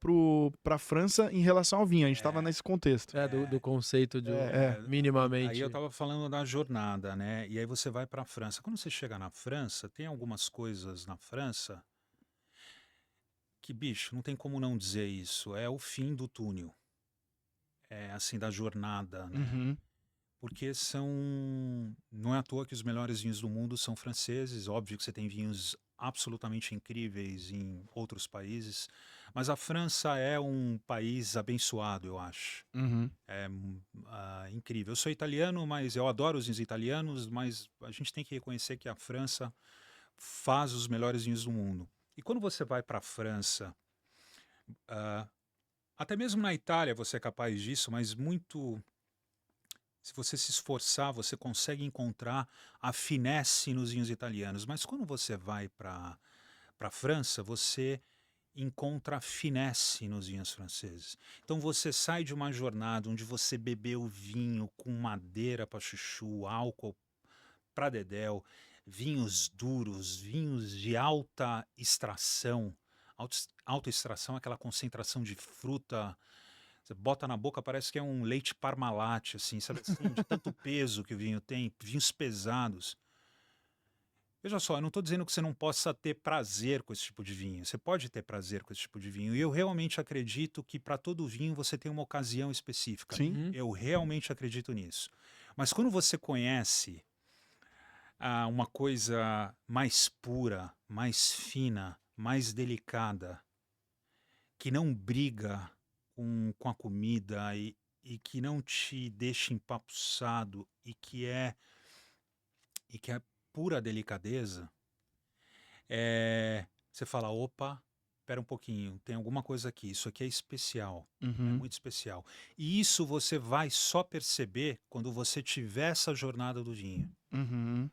pra França em relação ao vinho, a gente tava nesse contexto. Do conceito de É. minimamente. Aí eu tava falando da jornada, né? E aí você vai pra França. Quando você chega na França, tem algumas coisas na França que, bicho, não tem como não dizer isso. É o fim do túnel. É assim, da jornada, né? Uhum. Porque não é à toa que os melhores vinhos do mundo são franceses. Óbvio que você tem vinhos absolutamente incríveis em outros países, mas a França é um país abençoado, eu acho. Uhum. É incrível. Eu sou italiano, mas eu adoro os vinhos italianos, mas a gente tem que reconhecer que a França faz os melhores vinhos do mundo. E quando você vai para a França, até mesmo na Itália você é capaz disso, mas muito. Se você se esforçar, você consegue encontrar a finesse nos vinhos italianos. Mas quando você vai para a França, você encontra a finesse nos vinhos franceses. Então você sai de uma jornada onde você bebeu vinho com madeira para chuchu, álcool para dedéu, vinhos duros, vinhos de alta extração. Alta extração é aquela concentração de fruta. Você bota na boca, parece que é um leite Parmalat, assim, sabe assim, de tanto peso que o vinho tem, vinhos pesados. Veja só, eu não estou dizendo que você não possa ter prazer com esse tipo de vinho. Você pode ter prazer com esse tipo de vinho. E eu realmente acredito que para todo vinho você tem uma ocasião específica. Sim. Eu realmente acredito nisso. Mas quando você conhece uma coisa mais pura, mais fina, mais delicada, que não briga com a comida e que não te deixa empapuçado e que é pura delicadeza, você fala, opa, espera um pouquinho, tem alguma coisa aqui, isso aqui é especial, é Uhum. muito especial. E isso você vai só perceber quando você tiver essa jornada do vinho. Uhum.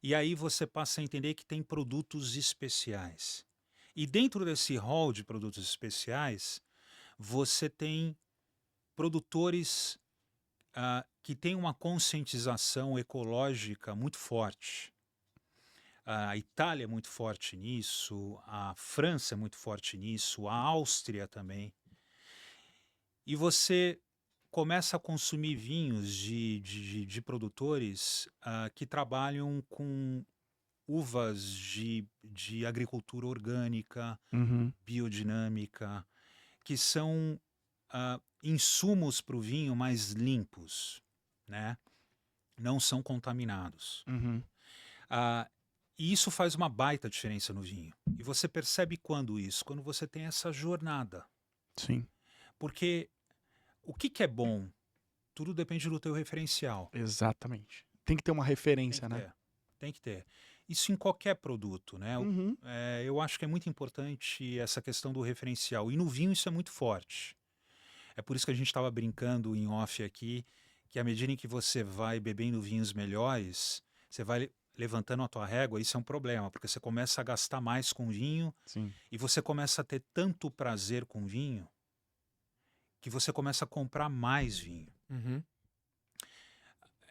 E aí você passa a entender que tem produtos especiais. E dentro desse hall de produtos especiais, você tem produtores que têm uma conscientização ecológica muito forte. A Itália é muito forte nisso, a França é muito forte nisso, a Áustria também. E você começa a consumir vinhos de produtores que trabalham com uvas de agricultura orgânica, Uhum. biodinâmica, que são insumos para o vinho mais limpos, né? Não são contaminados. Uhum. E isso faz uma baita diferença no vinho. E você percebe quando isso? Quando você tem essa jornada. Sim. Porque o que é bom? Tudo depende do teu referencial. Exatamente. Tem que ter uma referência, né? Tem que ter. Isso em qualquer produto, né? Uhum. Eu acho que é muito importante essa questão do referencial. E no vinho isso é muito forte. É por isso que a gente estava brincando em off aqui, que à medida em que você vai bebendo vinhos melhores, você vai levantando a tua régua, isso é um problema, porque você começa a gastar mais com vinho. Sim. E você começa a ter tanto prazer com vinho que você começa a comprar mais vinho. Uhum.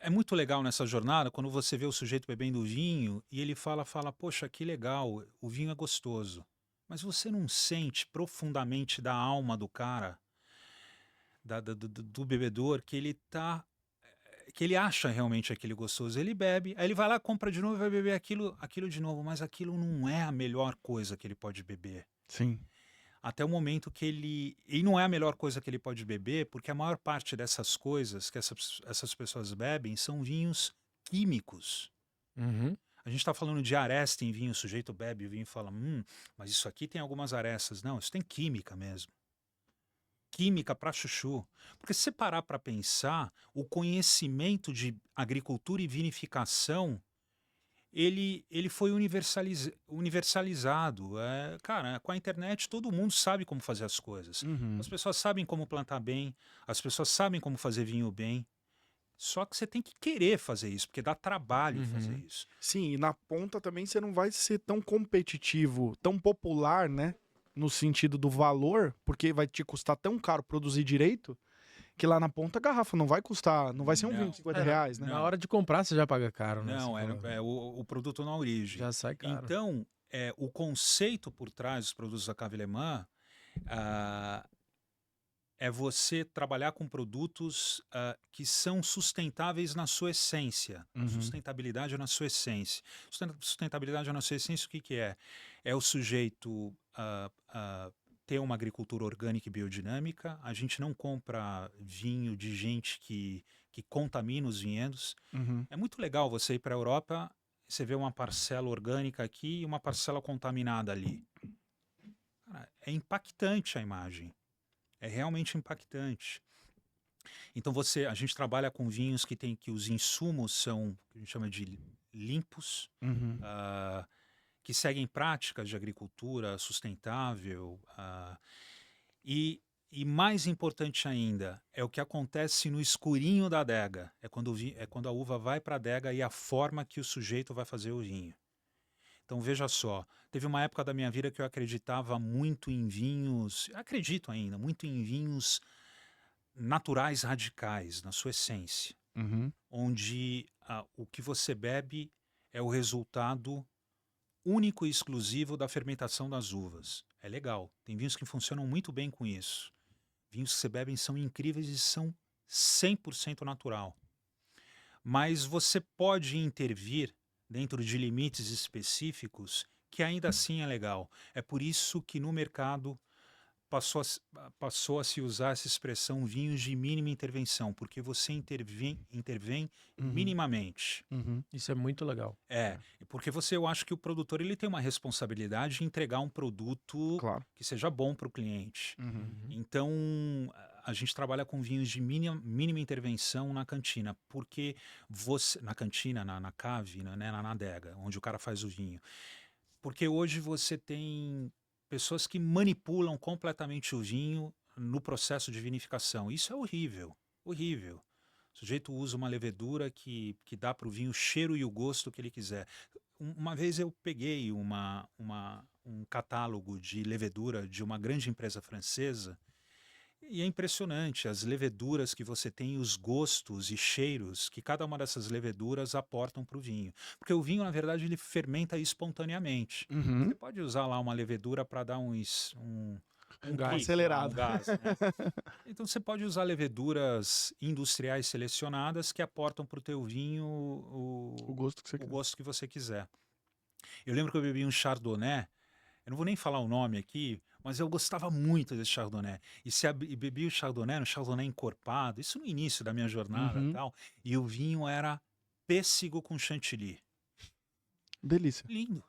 É muito legal nessa jornada quando você vê o sujeito bebendo vinho e ele fala, poxa, que legal, o vinho é gostoso. Mas você não sente profundamente da alma do cara, do bebedor, que ele acha realmente aquele gostoso. Ele bebe, aí ele vai lá, compra de novo e vai beber aquilo de novo, mas aquilo não é a melhor coisa que ele pode beber. Sim. Até o momento que E não é a melhor coisa que ele pode beber, porque a maior parte dessas coisas que essas pessoas bebem são vinhos químicos. Uhum. A gente está falando de aresta em vinho, o sujeito bebe o vinho e fala, mas isso aqui tem algumas arestas. Não, isso tem química mesmo. Química para chuchu. Porque se você parar para pensar, o conhecimento de agricultura e vinificação, ele foi universalizado. Cara, com a internet todo mundo sabe como fazer as coisas. Uhum. As pessoas sabem como plantar bem, as pessoas sabem como fazer vinho bem. Só que você tem que querer fazer isso, porque dá trabalho fazer isso. Sim, e na ponta também você não vai ser tão competitivo, tão popular, né? No sentido do valor, porque vai te custar tão caro produzir direito, que lá na ponta a garrafa não vai custar, não vai ser um Não. vinho de 50 reais, né? Não. Na hora de comprar você já paga caro, né? Não, Você fala, o produto na origem. já sai caro. Então, o conceito por trás dos produtos da Cave Alemã é você trabalhar com produtos que são sustentáveis na sua essência. Sustentabilidade na sua essência. Sustentabilidade na sua essência, o que é? É o sujeito ter uma agricultura orgânica e biodinâmica. A gente não compra vinho de gente que contamina os vinhedos. É muito legal você ir para a Europa, você vê uma parcela orgânica aqui e uma parcela contaminada ali. Cara, é impactante a imagem. É realmente impactante. Então a gente trabalha com vinhos que os insumos são, que a gente chama de limpos, que seguem práticas de agricultura sustentável. E mais importante ainda, é o que acontece no escurinho da adega. É quando a uva vai para a adega e a forma que o sujeito vai fazer o vinho. Então veja só, teve uma época da minha vida que eu acreditava muito em vinhos, acredito ainda, muito em vinhos naturais radicais, na sua essência, onde o que você bebe é o resultado único e exclusivo da fermentação das uvas. É legal, tem vinhos que funcionam muito bem com isso. Vinhos que você bebe são incríveis e são 100% natural. Mas você pode intervir dentro de limites específicos, que ainda assim é legal. É por isso que no mercado passou a se usar essa expressão vinhos de mínima intervenção, porque você intervém minimamente. Isso é muito legal. Porque eu acho que o produtor ele tem uma responsabilidade de entregar um produto que seja bom para o cliente. Então, a gente trabalha com vinhos de mínima intervenção na cantina, porque na cantina, na cave, né, na adega, onde o cara faz o vinho. Porque hoje você tem pessoas que manipulam completamente o vinho no processo de vinificação. Isso é horrível, horrível. O sujeito usa uma levedura que dá para o vinho o cheiro e o gosto que ele quiser. Uma vez eu peguei um catálogo de levedura de uma grande empresa francesa e é impressionante as leveduras que você tem, os gostos e cheiros que cada uma dessas leveduras aportam para o vinho. Porque o vinho, na verdade, ele fermenta espontaneamente. Você pode usar lá uma levedura para dar um gás acelerado. Um gás, né? Então você pode usar leveduras industriais selecionadas que aportam para o teu vinho o gosto que você quiser. Eu lembro que eu bebi um Chardonnay, eu não vou nem falar o nome aqui, mas eu gostava muito desse Chardonnay. E bebi o Chardonnay encorpado, isso no início da minha jornada e tal, e o vinho era pêssego com chantilly. Delícia. Lindo.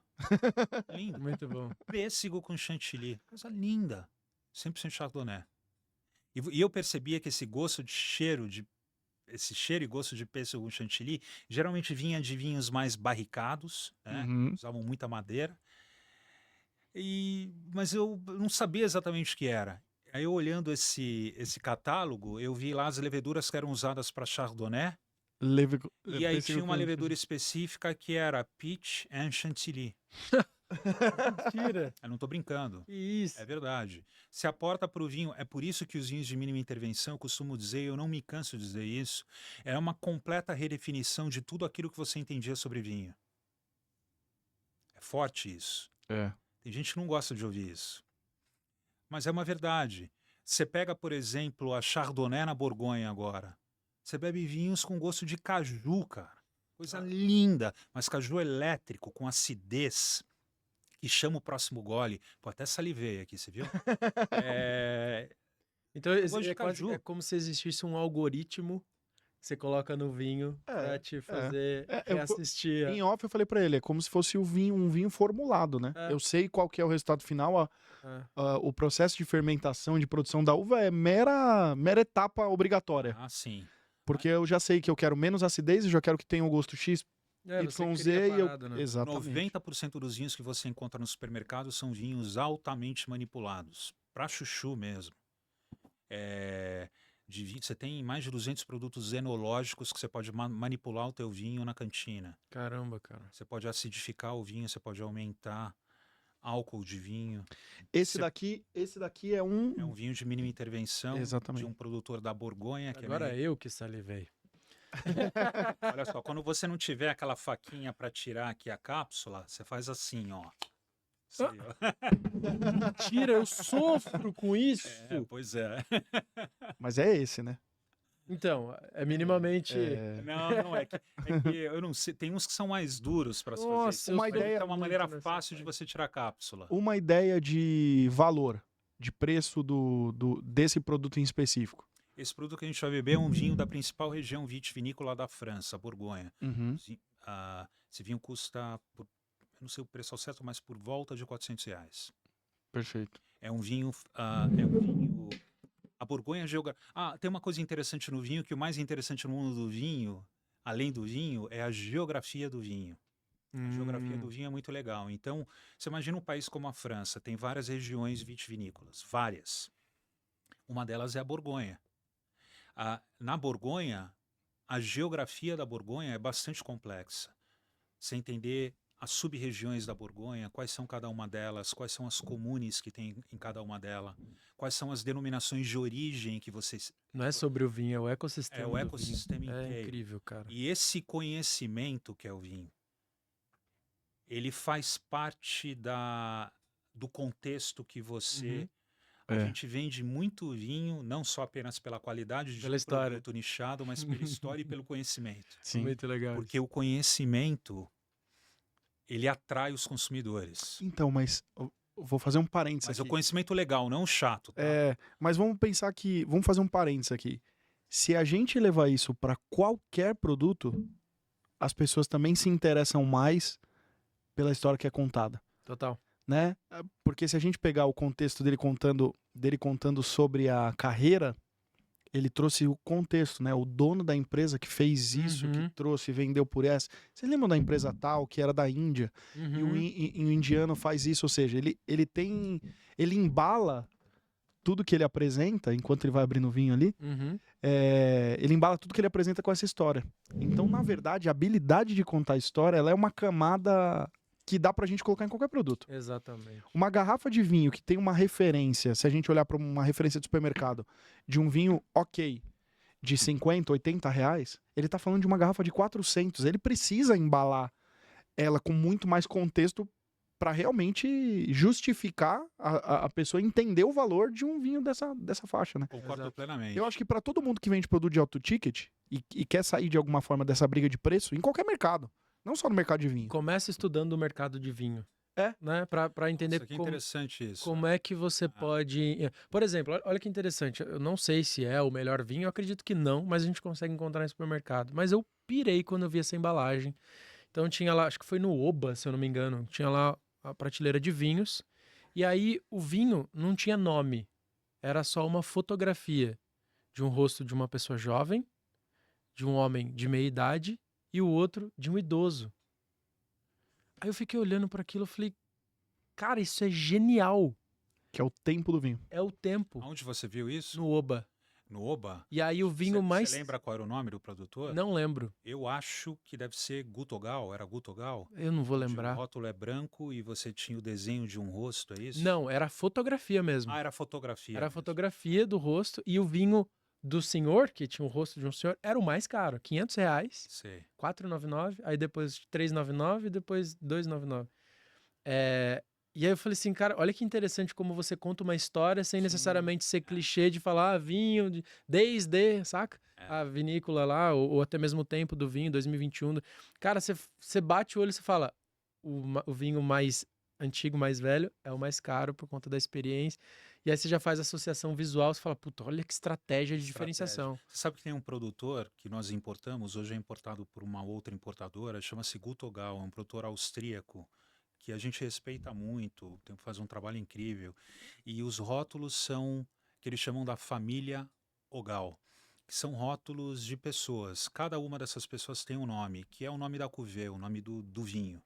Lindo. Muito bom. Pêssego com chantilly. Coisa linda. 100% Chardonnay. E eu percebia que esse cheiro e gosto de pêssego com chantilly geralmente vinha de vinhos mais barricados, né? Usavam muita madeira. Mas eu não sabia exatamente o que era. Aí eu olhando esse catálogo, eu vi lá as leveduras que eram usadas para Chardonnay. E aí tinha uma levedura específica que era Peach and Chantilly. Mentira. Eu não estou brincando. Isso. É verdade. Se aporta para o vinho, é por isso que os vinhos de mínima intervenção, eu costumo dizer, eu não me canso de dizer isso, é uma completa redefinição de tudo aquilo que você entendia sobre vinho. É forte isso. Tem gente que não gosta de ouvir isso. Mas é uma verdade. Você pega, por exemplo, a Chardonnay na Borgonha agora. Você bebe vinhos com gosto de caju, cara. Coisa linda. Mas caju elétrico, com acidez, que chama o próximo gole. Pô, até salivei aqui, você viu? Então é como se existisse um algoritmo você coloca no vinho pra te fazer Eu- reassistir. Em off eu falei pra ele, é como se fosse um vinho formulado, né? É. Eu sei qual que é o resultado final, o processo de fermentação, de produção da uva é mera etapa obrigatória. Ah, sim. Porque eu já sei que eu quero menos acidez, eu já quero que tenha o gosto X, Você YZ cria a e eu... parada, né? Exatamente. 90% dos vinhos que você encontra no supermercado são vinhos altamente manipulados. Para chuchu mesmo. Você tem mais de 200 produtos enológicos que você pode manipular o teu vinho na cantina. Caramba, cara. Você pode acidificar o vinho, você pode aumentar álcool de vinho. Esse daqui é um... É um vinho de mínima intervenção Exatamente. de um produtor da Borgonha. Que Agora eu que salivei. Olha só, quando você não tiver aquela faquinha para tirar aqui a cápsula, você faz assim, ó. Isso aí, ó. Mentira, eu sofro com isso. Pois é. Mas é esse, né? Então, é minimamente... Não, é que eu não sei, tem uns que são mais duros para se fazer. Nossa, Uma ideia É uma maneira nessa fácil de parte. você tirar a cápsula. Uma ideia de valor, de preço desse produto em específico. Esse produto que a gente vai beber é um vinho da principal região vitivinícola da França, Borgonha. Uhum. Esse vinho custa, eu não sei o preço ao certo, mas por volta de R$400. Perfeito. É um vinho... A Borgonha tem uma coisa interessante no vinho, que o mais interessante no mundo do vinho, além do vinho, é a geografia do vinho. A geografia do vinho é muito legal. Então, você imagina um país como a França, tem várias regiões vitivinícolas, várias. Uma delas é a Borgonha. Na Borgonha, a geografia da Borgonha é bastante complexa. Você entender as sub-regiões da Borgonha, quais são cada uma delas, quais são as comunes que tem em cada uma delas, quais são as denominações de origem que vocês... Não é sobre o vinho, é o ecossistema. É o ecossistema inteiro. É incrível, cara. E esse conhecimento que é o vinho, ele faz parte do contexto que você... A gente vende muito vinho, não só apenas pela qualidade de um produto nichado, mas pela história e pelo conhecimento. Sim. Muito legal. Porque o conhecimento, ele atrai os consumidores. Então, mas eu vou fazer um parênteses Mas aqui. é o conhecimento legal, não o chato. Tá? Mas vamos pensar que... Vamos fazer um parênteses aqui. Se a gente levar isso para qualquer produto, as pessoas também se interessam mais pela história que é contada. Total. Né? Porque se a gente pegar o contexto dele contando sobre a carreira, ele trouxe o contexto, né? O dono da empresa que fez isso, que trouxe, vendeu por essa. Vocês lembram da empresa tal, que era da Índia? E o indiano faz isso, ou seja, ele embala tudo que ele apresenta, enquanto ele vai abrindo o vinho ali, ele embala tudo que ele apresenta com essa história. Então, na verdade, a habilidade de contar a história, ela é uma camada que dá pra gente colocar em qualquer produto. Exatamente. Uma garrafa de vinho que tem uma referência, se a gente olhar para uma referência de supermercado, de um vinho ok, de 50, 80 reais, ele tá falando de uma garrafa de 400. Ele precisa embalar ela com muito mais contexto para realmente justificar a pessoa entender o valor de um vinho dessa faixa, né? Concordo plenamente. Eu acho que para todo mundo que vende produto de alto ticket e quer sair de alguma forma dessa briga de preço, em qualquer mercado, não só no mercado de vinho. Começa estudando o mercado de vinho. Né? Pra entender interessante isso. Como é que você pode... Por exemplo, olha que interessante. Eu não sei se é o melhor vinho, eu acredito que não, mas a gente consegue encontrar em supermercado. Mas eu pirei quando eu vi essa embalagem. Então tinha lá, acho que foi no Oba, se eu não me engano, tinha lá a prateleira de vinhos. E aí o vinho não tinha nome. Era só uma fotografia de um rosto de uma pessoa jovem, de um homem de meia idade e o outro de um idoso. Aí eu fiquei olhando para aquilo e falei, cara, isso é genial. Que é o tempo do vinho. É o tempo. Onde você viu isso? No Oba. No Oba? E aí o vinho mais... Você lembra qual era o nome do produtor? Não lembro. Eu acho que deve ser Gutogal. Era Gutogal? Eu não vou lembrar. O rótulo é branco e você tinha o desenho de um rosto, é isso? Não, era fotografia mesmo. Era fotografia. Era fotografia do rosto e o vinho do senhor, que tinha o rosto de um senhor, era o mais caro. R$500, Sei. R$4,99, aí depois R$3,99 e depois R$2,99. E aí eu falei assim, cara, olha que interessante como você conta uma história sem necessariamente ser clichê de falar vinho, desde, saca? A vinícola lá, ou até mesmo o tempo do vinho, 2021. Cara, você bate o olho e você fala, o vinho mais antigo, mais velho, é o mais caro por conta da experiência. E aí você já faz associação visual, você fala, puta, olha que estratégia de diferenciação. Você sabe que tem um produtor que nós importamos, hoje é importado por uma outra importadora, chama-se Gutogal, é um produtor austríaco, que a gente respeita muito, faz um trabalho incrível. E os rótulos são, que eles chamam da família Ogal, que são rótulos de pessoas. Cada uma dessas pessoas tem um nome, que é o nome da cuvée, o nome do vinho.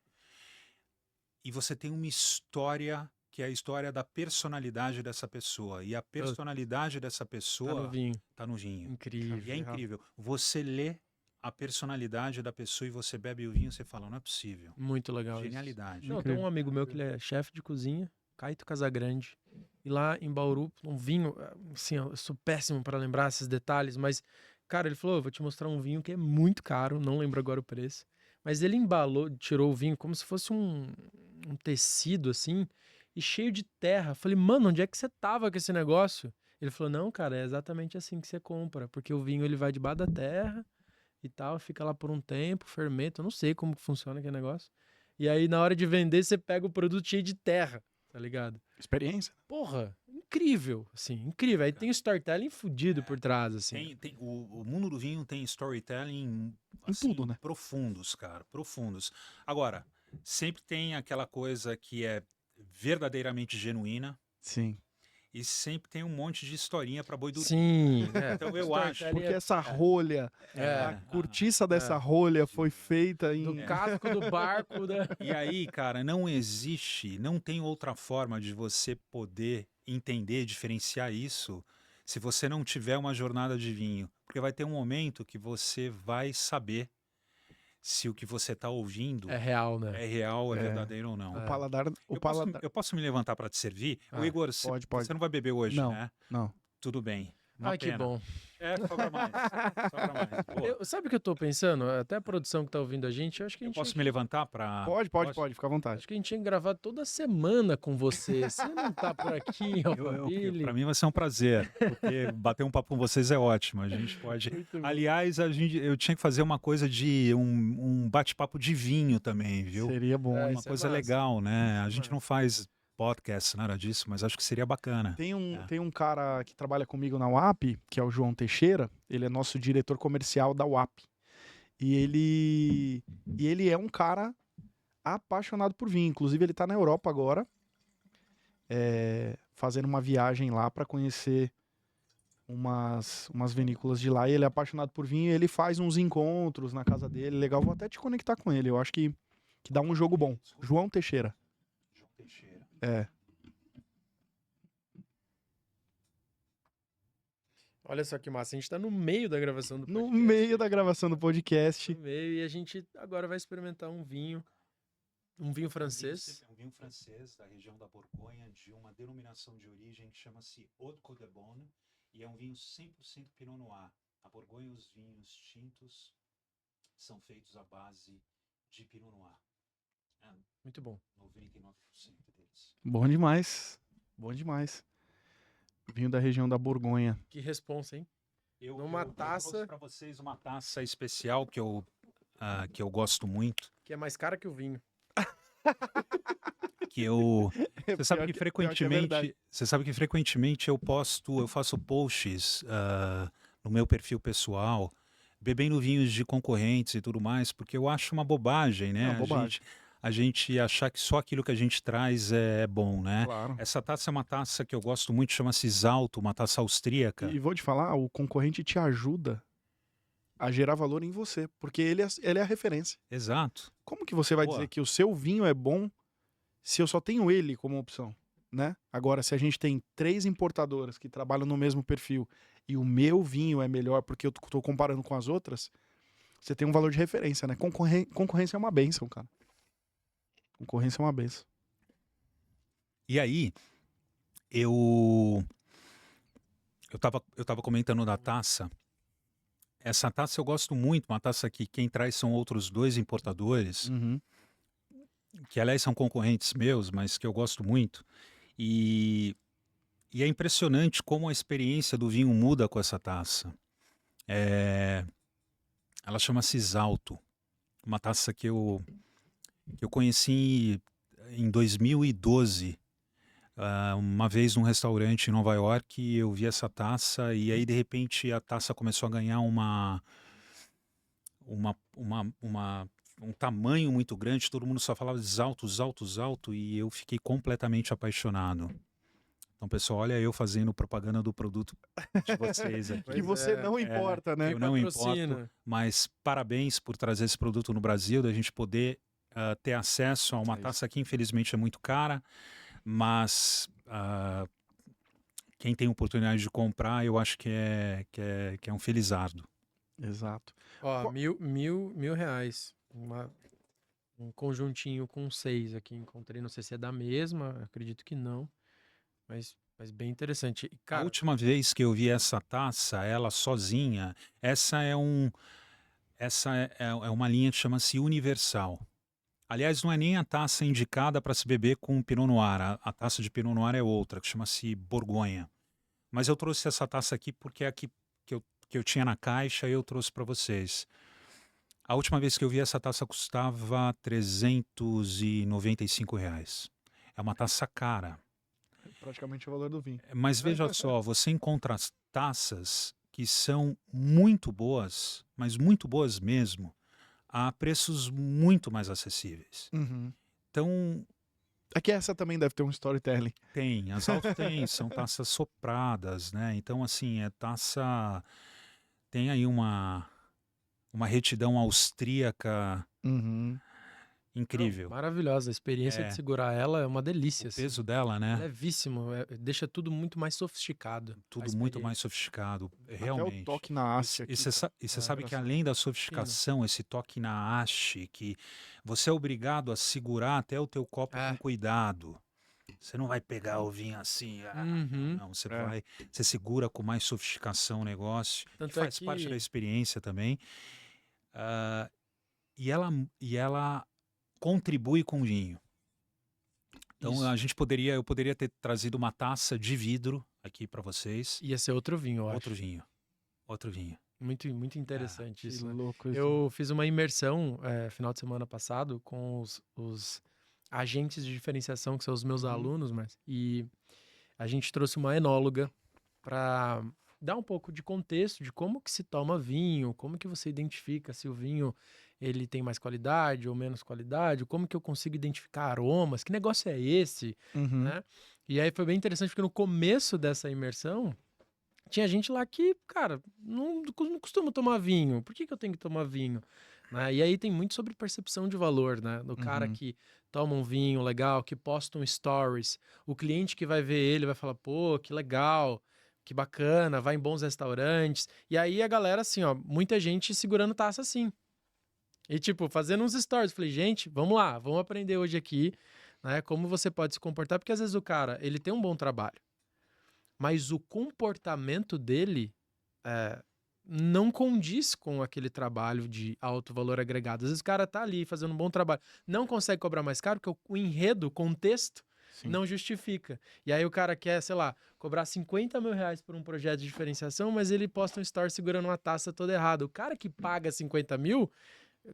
E você tem uma história, que é a história da personalidade dessa pessoa. E a personalidade dessa pessoa Tá no vinho. tá no vinho. Incrível. E é incrível. Você lê a personalidade da pessoa e você bebe o vinho, você fala, não é possível. Muito legal. Genialidade. Não, tem um amigo meu que ele é chefe de cozinha, Caito Casagrande. E lá em Bauru, um vinho, assim, eu sou péssimo para lembrar esses detalhes, mas, cara, ele falou, vou te mostrar um vinho que é muito caro, não lembro agora o preço. Mas ele embalou, tirou o vinho como se fosse um tecido, assim, e cheio de terra. Falei, mano, onde é que você tava com esse negócio? Ele falou, não, cara, é exatamente assim que você compra, porque o vinho ele vai debaixo da terra e tal, fica lá por um tempo, fermenta, eu não sei como que funciona aquele negócio. E aí, na hora de vender, você pega o produto cheio de terra, tá ligado? Experiência. Porra, incrível, assim, incrível. Aí tem o storytelling fudido por trás, assim. O mundo do vinho tem storytelling Em assim, tudo, né? profundos, cara, profundos. Agora, sempre tem aquela coisa que é verdadeiramente genuína Sim. e sempre tem um monte de historinha para boi dormir. Sim, Então eu acho. storytelling Porque essa rolha, a cortiça dessa rolha foi feita do em... casco do barco, né? E aí, cara, não tem outra forma de você poder entender, diferenciar isso, se você não tiver uma jornada de vinho. Porque vai ter um momento que você vai saber se o que você está ouvindo É real, né? é real, é verdadeiro ou não. O paladar... Eu posso me levantar para te servir? Ah, Ô, Igor, pode. você não vai beber hoje, Não, né? não. Tudo bem. Uma Ah, que pena. bom. Sobra mais. Sobra mais. Boa. Sabe o que eu tô pensando? Até a produção que tá ouvindo a gente, eu acho que a Eu gente posso me levantar para... Pode, fica à vontade. acho que a gente tinha que gravar toda semana com você. Você não tá por aqui, Alphaville. Para mim vai ser um prazer, porque bater um papo com vocês é ótimo. A gente pode. Muito bom. Aliás, eu tinha que fazer uma coisa de um bate-papo de vinho também, viu? Seria bom. É, hein? Uma isso é coisa massa. legal, né? A Isso é gente massa. não faz podcast, nada disso, mas acho que seria bacana. Tem um cara que trabalha comigo na UAP, que é o João Teixeira. Ele é nosso diretor comercial da UAP. E ele é um cara apaixonado por vinho. Inclusive, ele tá na Europa agora, fazendo uma viagem lá para conhecer umas vinícolas de lá. E ele é apaixonado por vinho e ele faz uns encontros na casa dele. Legal, vou até te conectar com ele. Eu acho que dá um jogo bom. João Teixeira. João Teixeira. É. Olha só que massa, a gente tá no meio da gravação do No podcast. meio da gravação do podcast. No meio, e a gente agora vai experimentar um vinho francês. É um vinho francês da região da Borgonha, de uma denominação de origem que chama-se Haute Côte de Beaune, e é um vinho 100% Pinot Noir. A Borgonha, os vinhos tintos são feitos à base de Pinot Noir. Muito bom. 99% deles. Bom demais. Bom demais. Vinho da região da Borgonha. Que responsa, hein? Eu trouxe para vocês uma taça especial que eu gosto muito. Que é mais cara que o vinho. Você sabe que frequentemente eu faço posts no meu perfil pessoal, bebendo vinhos de concorrentes e tudo mais, porque eu acho uma bobagem, né? Uma bobagem. A gente achar que só aquilo que a gente traz é bom, né? Claro. Essa taça é uma taça que eu gosto muito, chama-se Isalto, uma taça austríaca. E vou te falar, o concorrente te ajuda a gerar valor em você, porque ele é a referência. Exato. Como que você vai Boa. dizer que o seu vinho é bom se eu só tenho ele como opção, né? Agora, se a gente tem 3 importadoras que trabalham no mesmo perfil e o meu vinho é melhor porque eu tô comparando com as outras, você tem um valor de referência, né? Concorrência é uma bênção, cara. Concorrência é uma bênção. E aí, eu tava comentando da taça. Essa taça eu gosto muito, uma taça que quem traz são outros 2 importadores, Uhum. que aliás são concorrentes meus, mas que eu gosto muito. E é impressionante como a experiência do vinho muda com essa taça. Ela chama-se Isalto, uma taça que eu conheci em 2012, uma vez num restaurante em Nova York, eu vi essa taça e aí de repente a taça começou a ganhar uma, uma, uma- um tamanho muito grande, todo mundo só falava altos, altos, alto, e eu fiquei completamente apaixonado. Então, pessoal, olha eu fazendo propaganda do produto de vocês aqui. Que Pois você é. não É, importa, né? eu não importo, Patrocina. mas parabéns por trazer esse produto no Brasil, da gente poder ter acesso a uma É isso. taça que infelizmente é muito cara, mas quem tem oportunidade de comprar, eu acho que é um felizardo. Exato. Ó, Qual- mil reais. Um conjuntinho com 6 aqui. Encontrei. Não sei se é da mesma. Acredito que não. Mas bem interessante. E, A cara, última vez que eu vi essa taça, ela sozinha, essa é uma linha que chama-se Universal. Aliás, não é nem a taça indicada para se beber com Pinot Noir. A taça de Pinot Noir é outra, que chama-se Borgonha. Mas eu trouxe essa taça aqui porque é a que eu tinha na caixa e eu trouxe para vocês. A última vez que eu vi essa taça custava R$ 395. É uma taça cara. Praticamente o valor do vinho. Mas veja só, você encontra as taças que são muito boas, mas muito boas mesmo, a preços muito mais acessíveis. Uhum. Então, É que essa também deve ter um storytelling. as altas são taças sopradas, né? Então, assim, tem aí uma retidão austríaca Uhum. incrível. maravilhosa. A experiência de É, segurar ela é uma delícia, o assim. peso dela, né? Levíssimo. Deixa tudo muito mais sofisticado. a Tudo muito mais experiência. sofisticado, Até o realmente. toque na haste aqui. E você cara. sabe que engraçado. além da sofisticação, esse toque na haste, que você é obrigado a segurar até o teu copo É. com cuidado. Você não vai pegar o vinho assim, Uhum. não, você É. você segura com mais sofisticação o negócio, que Tanto é faz parte da que experiência também. Ah, e ela contribui com o vinho. Então isso eu poderia ter trazido uma taça de vidro aqui para vocês, ia ser outro vinho, eu outro acho. vinho, outro vinho. Muito, muito interessante Que isso, né? louco isso. Eu fiz uma imersão final de semana passado com os agentes de diferenciação, que são os meus Uhum. alunos, mas e a gente trouxe uma enóloga para dar um pouco de contexto de como que se toma vinho, como que você identifica se o vinho ele tem mais qualidade ou menos qualidade, como que eu consigo identificar aromas, que negócio é esse, Uhum. né? E aí foi bem interessante porque no começo dessa imersão tinha gente lá que, cara, não costuma tomar vinho. Por que eu tenho que tomar vinho? Né? E aí tem muito sobre percepção de valor, né? Do cara Uhum. que toma um vinho legal, que posta um stories. O cliente que vai ver ele vai falar, pô, que legal, que bacana, vai em bons restaurantes. E aí a galera, assim, ó, muita gente segurando taça assim. E, tipo, fazendo uns stories. Falei, gente, vamos lá, vamos aprender hoje aqui, né? Como você pode se comportar, porque às vezes o cara, ele tem um bom trabalho, mas o comportamento dele não condiz com aquele trabalho de alto valor agregado. Às vezes o cara tá ali fazendo um bom trabalho, não consegue cobrar mais caro, porque o enredo, o contexto, Sim. não justifica. E aí o cara quer, sei lá, cobrar 50 mil reais por um projeto de diferenciação, mas ele posta um story segurando uma taça toda errada. O cara que paga 50 mil,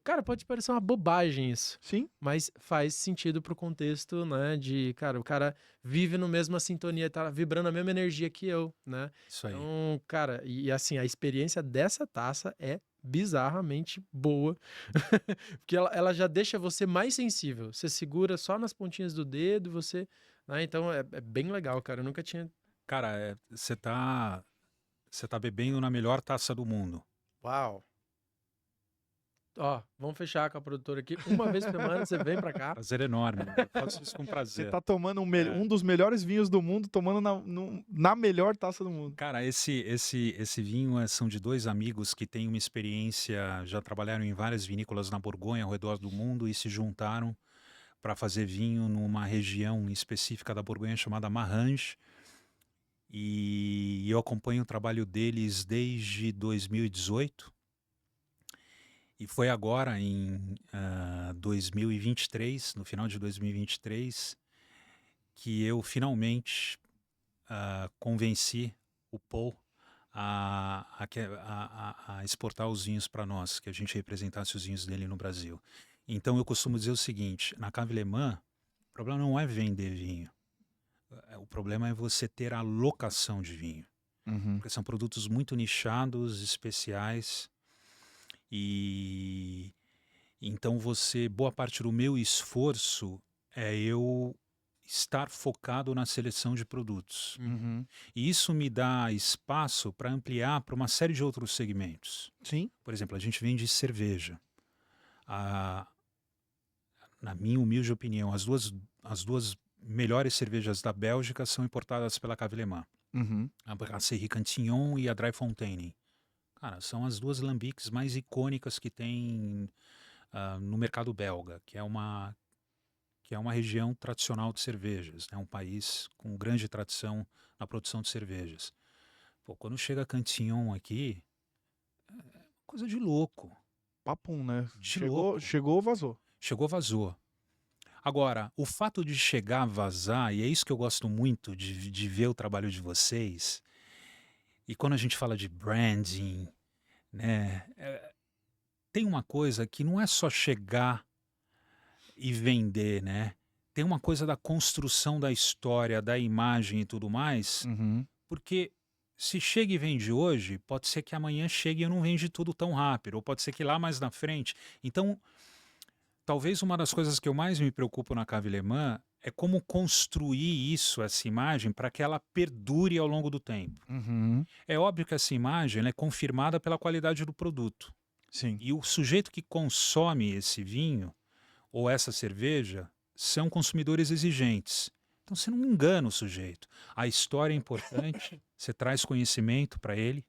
cara, pode parecer uma bobagem isso. Sim. Mas faz sentido pro contexto, né? De, cara, o cara vive no mesma sintonia, tá vibrando a mesma energia que eu, né? Isso aí. Então, cara, e assim, a experiência dessa taça é bizarramente boa. Porque ela já deixa você mais sensível. Você segura só nas pontinhas do dedo, você. Né? Então é bem legal, cara. Eu nunca tinha. Cara, você tá bebendo na melhor taça do mundo. Uau! Ó, vamos fechar com a produtora aqui. Uma vez por semana você vem pra cá. Prazer enorme. Eu faço isso com Você prazer. tá tomando É. um dos melhores vinhos do mundo, tomando na melhor taça do mundo. Cara, esse vinho são de dois amigos que têm uma experiência, já trabalharam em várias vinícolas na Borgonha ao redor do mundo e se juntaram para fazer vinho numa região específica da Borgonha chamada Marrange. E eu acompanho o trabalho deles desde 2018. E foi agora, em 2023, no final de 2023, que eu finalmente convenci o Paul a exportar os vinhos para nós, que a gente representasse os vinhos dele no Brasil. Então eu costumo dizer o seguinte, na Cave Le Mans, O problema não é vender vinho. O problema é você ter a locação de vinho. Uhum. Porque são produtos muito nichados, especiais. E então boa parte do meu esforço é eu estar focado na seleção de produtos. Uhum. E isso me dá espaço para ampliar para uma série de outros segmentos. Sim. Por exemplo, a gente vende cerveja. Na minha humilde opinião, as duas melhores cervejas da Bélgica são importadas pela Cave Le Mans. Uhum. A Brasserie Cantillon e a Dry Fontaine. Cara, são as duas lambiques mais icônicas que tem no mercado belga, que é uma região tradicional de cervejas, né? Um país com grande tradição na produção de cervejas. Pô, quando chega Cantillon aqui, é coisa de louco. Papum, né? De louco. Chegou, vazou. Chegou, vazou. Agora, o fato de chegar, vazar, e é isso que eu gosto muito de ver o trabalho de vocês, e quando a gente fala de branding, né, tem uma coisa que não é só chegar e vender, né? Tem uma coisa da construção da história, da imagem e tudo mais, Uhum. porque se chega e vende hoje, pode ser que amanhã chegue e eu não vende tudo tão rápido, ou pode ser que lá mais na frente. Então, talvez uma das coisas que eu mais me preocupo na Cave Le Mans é como construir isso, essa imagem, para que ela perdure ao longo do tempo. Uhum. É óbvio que essa imagem ela é confirmada pela qualidade do produto. Sim. E o sujeito que consome esse vinho ou essa cerveja são consumidores exigentes. Então você não engana o sujeito. A história é importante, você traz conhecimento para ele,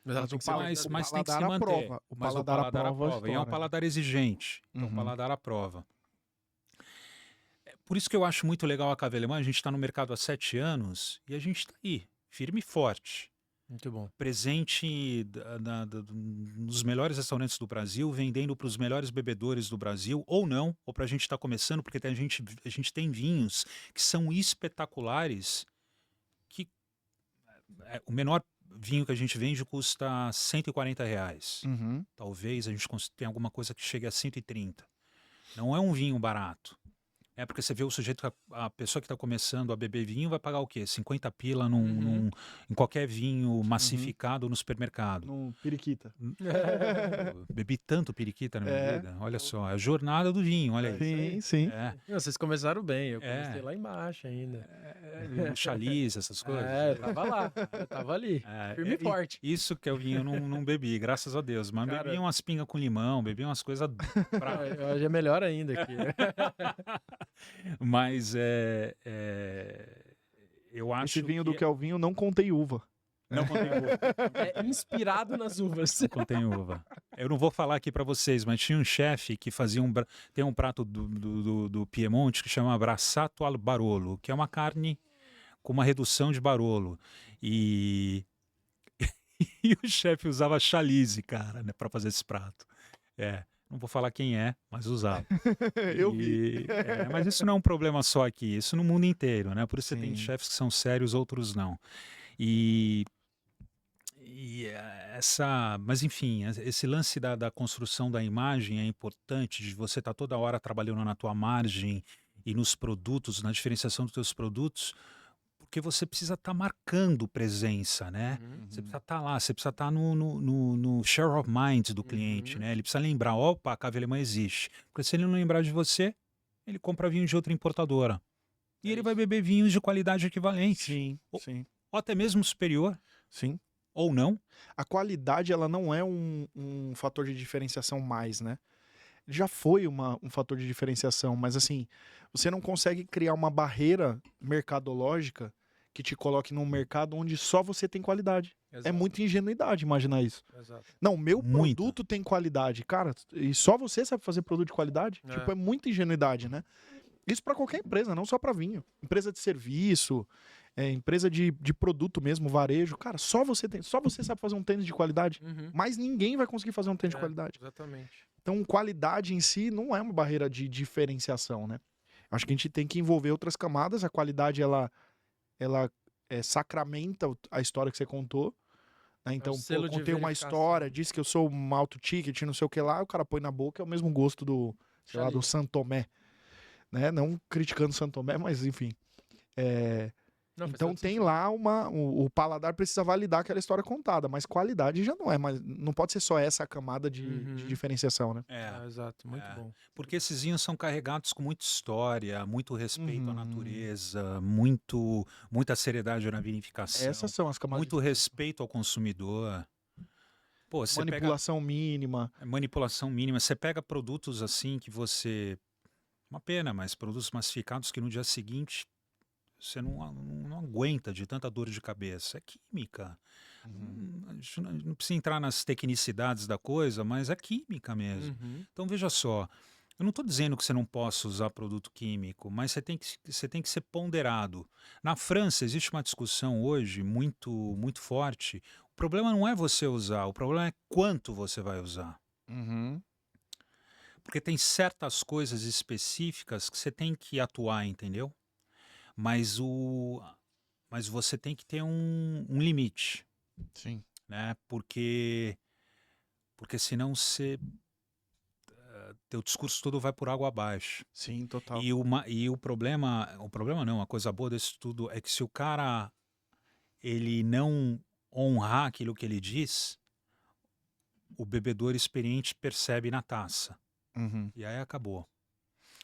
Mas o mas tem que se paladar manter. aprova. O Mas paladar aprova a aprova. E é um história. paladar exigente. Então o Uhum. paladar aprova. Por isso que eu acho muito legal a Cave Le Mans. A gente está no mercado há 7 anos e a gente está aí, firme e forte. Muito bom. Presente nos melhores restaurantes do Brasil, vendendo para os melhores bebedores do Brasil, ou não, ou para a gente estar começando, porque a gente tem vinhos que são espetaculares, que o menor vinho que a gente vende custa R$140. Uhum. Talvez a gente tenha alguma coisa que chegue a 130. Não é um vinho barato. É porque você vê o sujeito, a pessoa que está começando a beber vinho vai pagar o quê? 50 pila em qualquer vinho massificado no supermercado. No periquita. Bebi tanto periquita na minha vida. Olha só, é a jornada do vinho, olha aí. Sim, sim. Não, vocês começaram bem, eu comecei lá embaixo ainda. Chalice, essas coisas. Tava lá, eu tava ali, firme e forte. Isso que eu vinho, eu não bebi, graças a Deus. Mas Cara, bebi umas pingas com limão, bebi umas coisas hoje é melhor ainda aqui. Mas eu acho Esse vinho que do Kelvinho não contém uva. não contém uva. É inspirado nas uvas. Não contém uva. Eu não vou falar aqui para vocês, mas tinha um chefe que fazia tem um prato do Piemonte que chama brassato al Barolo, que é uma carne com uma redução de Barolo. E o chefe usava chalice, cara, né, para fazer esse prato. Não vou falar quem é, mas usava. Eu vi. Mas isso não é um problema só aqui, isso no mundo inteiro, né? Por isso você tem Sim. chefes que são sérios, outros não. Mas enfim, esse lance da construção da imagem é importante, de você estar toda hora trabalhando na tua margem e nos produtos, na diferenciação dos teus produtos, porque você precisa estar marcando presença, né? Você precisa estar lá, você precisa estar no share of mind do cliente, né? Ele precisa lembrar, opa, a Cave Le Mans existe. Porque se ele não lembrar de você, ele compra vinho de outra importadora. E ele vai beber vinhos de qualidade equivalente. Sim, sim. Ou até mesmo superior. Sim. Ou não. A qualidade, ela não é um fator de diferenciação mais, né? Já foi um fator de diferenciação, mas assim, você não consegue criar uma barreira mercadológica que te coloque num mercado onde só você tem qualidade. Exato. É muita ingenuidade imaginar isso. Exato. Não, meu Muita. produto tem qualidade. Cara, e só você sabe fazer produto de qualidade? Tipo, é muita ingenuidade, né? Isso pra qualquer empresa, não só pra vinho. Empresa de serviço, empresa de produto mesmo, varejo. Cara, só você sabe fazer um tênis de qualidade. Mas ninguém vai conseguir fazer um tênis de qualidade. Exatamente. Então, qualidade em si não é uma barreira de diferenciação, né? Acho que a gente tem que envolver outras camadas. A qualidade, ela sacramenta a história que você contou. Né? Então, o selo de contei uma verificação. história, disse que eu sou um alto ticket, não sei o que lá, o cara põe na boca, é o mesmo gosto do, sei lá, do Santomé. né? Não criticando Santo Tomé, mas enfim. Não, faz Então todo tem sentido. lá o paladar precisa validar aquela história contada, mas qualidade já não é, mas não pode ser só essa a camada de Uhum. diferenciação, né? Exato, muito É. bom. Porque esses vinhos são carregados com muita história, muito respeito à Uhum. natureza, muita seriedade na vinificação, Essas são as camadas. muito respeito ao consumidor. Pô, você pega Manipulação mínima. manipulação mínima, você pega produtos assim que você... Uma pena, mas produtos massificados que no dia seguinte você não aguenta de tanta dor de cabeça. É química. A gente não precisa entrar nas tecnicidades da coisa, mas é química mesmo. Uhum. Então veja só, eu não estou dizendo que você não possa usar produto químico, mas você tem que ser ponderado. Na França existe uma discussão hoje muito forte. O problema não é você usar, o problema é quanto você vai usar. Porque tem certas coisas específicas que você tem que atuar, entendeu? Mas você tem que ter um limite, Sim. né? Porque senão teu discurso todo vai por água abaixo. Sim, total. E o problema não, a coisa boa desse tudo é que se o cara ele não honrar aquilo que ele diz, o bebedor experiente percebe na taça. E aí acabou.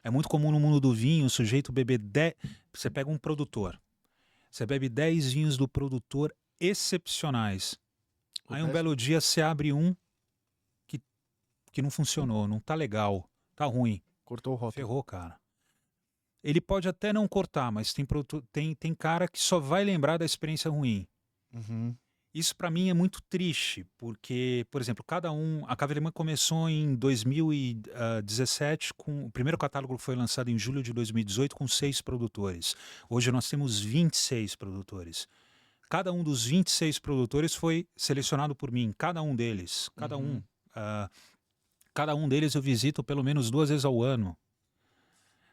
É muito comum no mundo do vinho o sujeito beber 10... Você pega um produtor, você bebe 10 vinhos do produtor excepcionais. O Aí um resto- belo dia você abre um que não funcionou, não tá legal, tá ruim. Cortou o rótulo. Ferrou, cara. Ele pode até não cortar, mas tem cara que só vai lembrar da experiência ruim. Isso para mim é muito triste, porque, por exemplo, a Cave Alemã começou em 2017, o primeiro catálogo foi lançado em julho de 2018 com 6 produtores. Hoje nós temos 26 produtores. Cada um dos 26 produtores foi selecionado por mim, cada um deles, cada um deles eu visito pelo menos 2 vezes ao ano.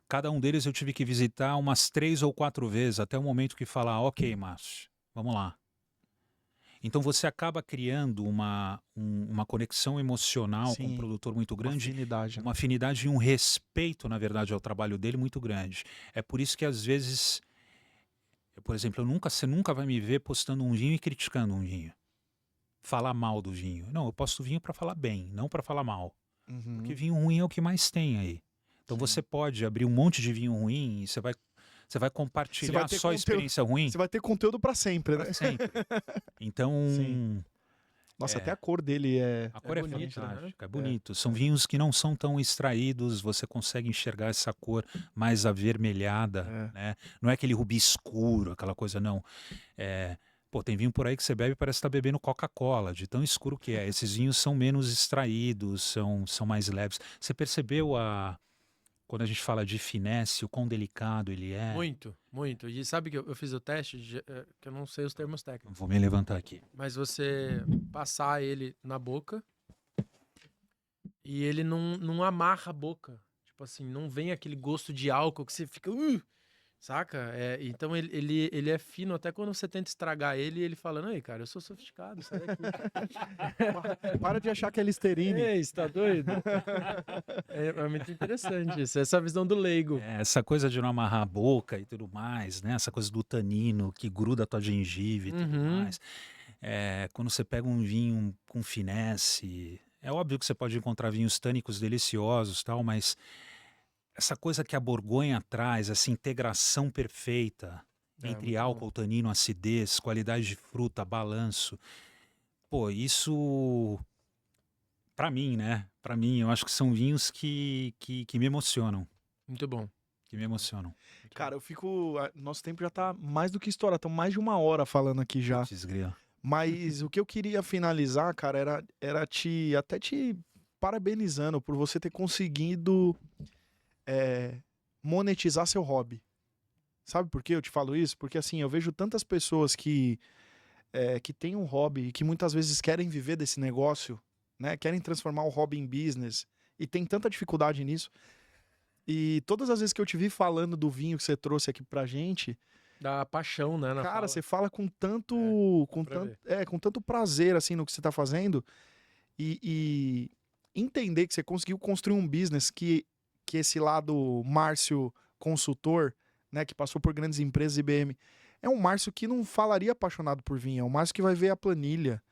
Cada um deles eu tive que visitar umas 3 ou 4 vezes, até o momento que falar, ok, Márcio, vamos lá. Então você acaba criando uma conexão emocional com um produtor muito grande, Afinidade. uma afinidade e um respeito, na verdade, ao trabalho dele muito grande. É por isso que às vezes, por exemplo, você nunca vai me ver postando um vinho e criticando um vinho. Falar mal do vinho. Não, eu posto vinho para falar bem, não para falar mal. Porque vinho ruim é o que mais tem aí. Então você pode abrir um monte de vinho ruim e você vai compartilhar ter só a experiência ruim Você vai ter conteúdo pra sempre, né? para sempre. Então, Sim. Nossa, até a cor dele é... a cor é bonito, né? fantástica, é bonito. São vinhos que não são tão extraídos, você consegue enxergar essa cor mais avermelhada, né? Não é aquele rubi escuro, aquela coisa, não. Pô, tem vinho por aí que você bebe e parece estar bebendo Coca-Cola, de tão escuro que é. Esses vinhos são menos extraídos, são mais leves. Você percebeu quando a gente fala de finesse, o quão delicado ele é? Muito, muito. E sabe que eu fiz o teste, que eu não sei os termos técnicos, Vou me levantar aqui. mas você passar ele na boca e ele não amarra a boca. Tipo assim, não vem aquele gosto de álcool que você fica... saca? Então ele é fino, até quando você tenta estragar ele fala, não, cara, eu sou sofisticado, sai daqui. Para de achar que é Listerine. Ei, você tá doido? É muito interessante isso, essa visão do leigo. Essa coisa de não amarrar a boca e tudo mais, né? Essa coisa do tanino que gruda a tua gengiva e tudo mais. Quando você pega um vinho com finesse, é óbvio que você pode encontrar vinhos tânicos deliciosos, tal, mas essa coisa que a Borgonha traz, essa integração perfeita entre álcool, tanino, acidez, qualidade de fruta, balanço. Pô, isso, pra mim, né? Pra mim, eu acho que são vinhos que me emocionam. Muito bom. Que me emocionam. Cara, eu fico... Nosso tempo já tá mais do que estourado. Estamos mais de 1 hora falando aqui já. Putz, grila. Mas o que eu queria finalizar, cara, era te parabenizando por você ter conseguido monetizar seu hobby. Sabe por que eu te falo isso? Porque assim, eu vejo tantas pessoas que têm um hobby e que muitas vezes querem viver desse negócio, né? Querem transformar o hobby em business e tem tanta dificuldade nisso. E todas as vezes que eu te vi falando do vinho que você trouxe aqui pra gente, Da paixão, né? Na cara, fala. você fala com tanto, pra com tanto prazer assim no que você tá fazendo e entender que você conseguiu construir um business que que esse lado Márcio consultor, né, que passou por grandes empresas IBM, é um Márcio que não falaria apaixonado por vinho, é um Márcio que vai ver a planilha,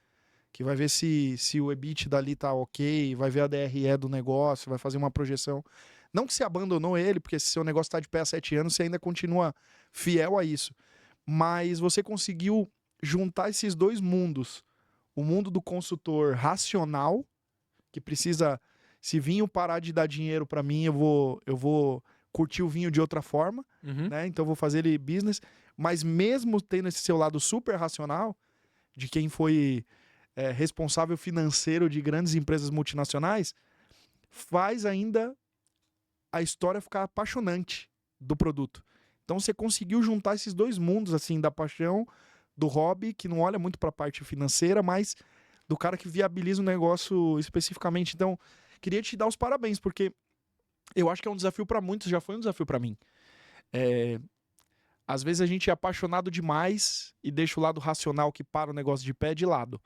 que vai ver se o EBIT dali tá ok, vai ver a DRE do negócio, vai fazer uma projeção. Não que você abandonou ele, porque se seu negócio tá de pé há 7 anos, você ainda continua fiel a isso. Mas você conseguiu juntar esses dois mundos. O mundo do consultor racional, que precisa, se vinho parar de dar dinheiro para mim, eu vou curtir o vinho de outra forma, Uhum. né? Então eu vou fazer ele business. Mas mesmo tendo esse seu lado super racional, de quem foi responsável financeiro de grandes empresas multinacionais, faz ainda a história ficar apaixonante do produto. Então você conseguiu juntar esses dois mundos, assim, da paixão, do hobby, que não olha muito para a parte financeira, mas do cara que viabiliza o negócio especificamente. Então, queria te dar os parabéns, porque eu acho que é um desafio para muitos, já foi um desafio para mim. Às vezes a gente é apaixonado demais e deixa o lado racional que para o negócio de pé de lado.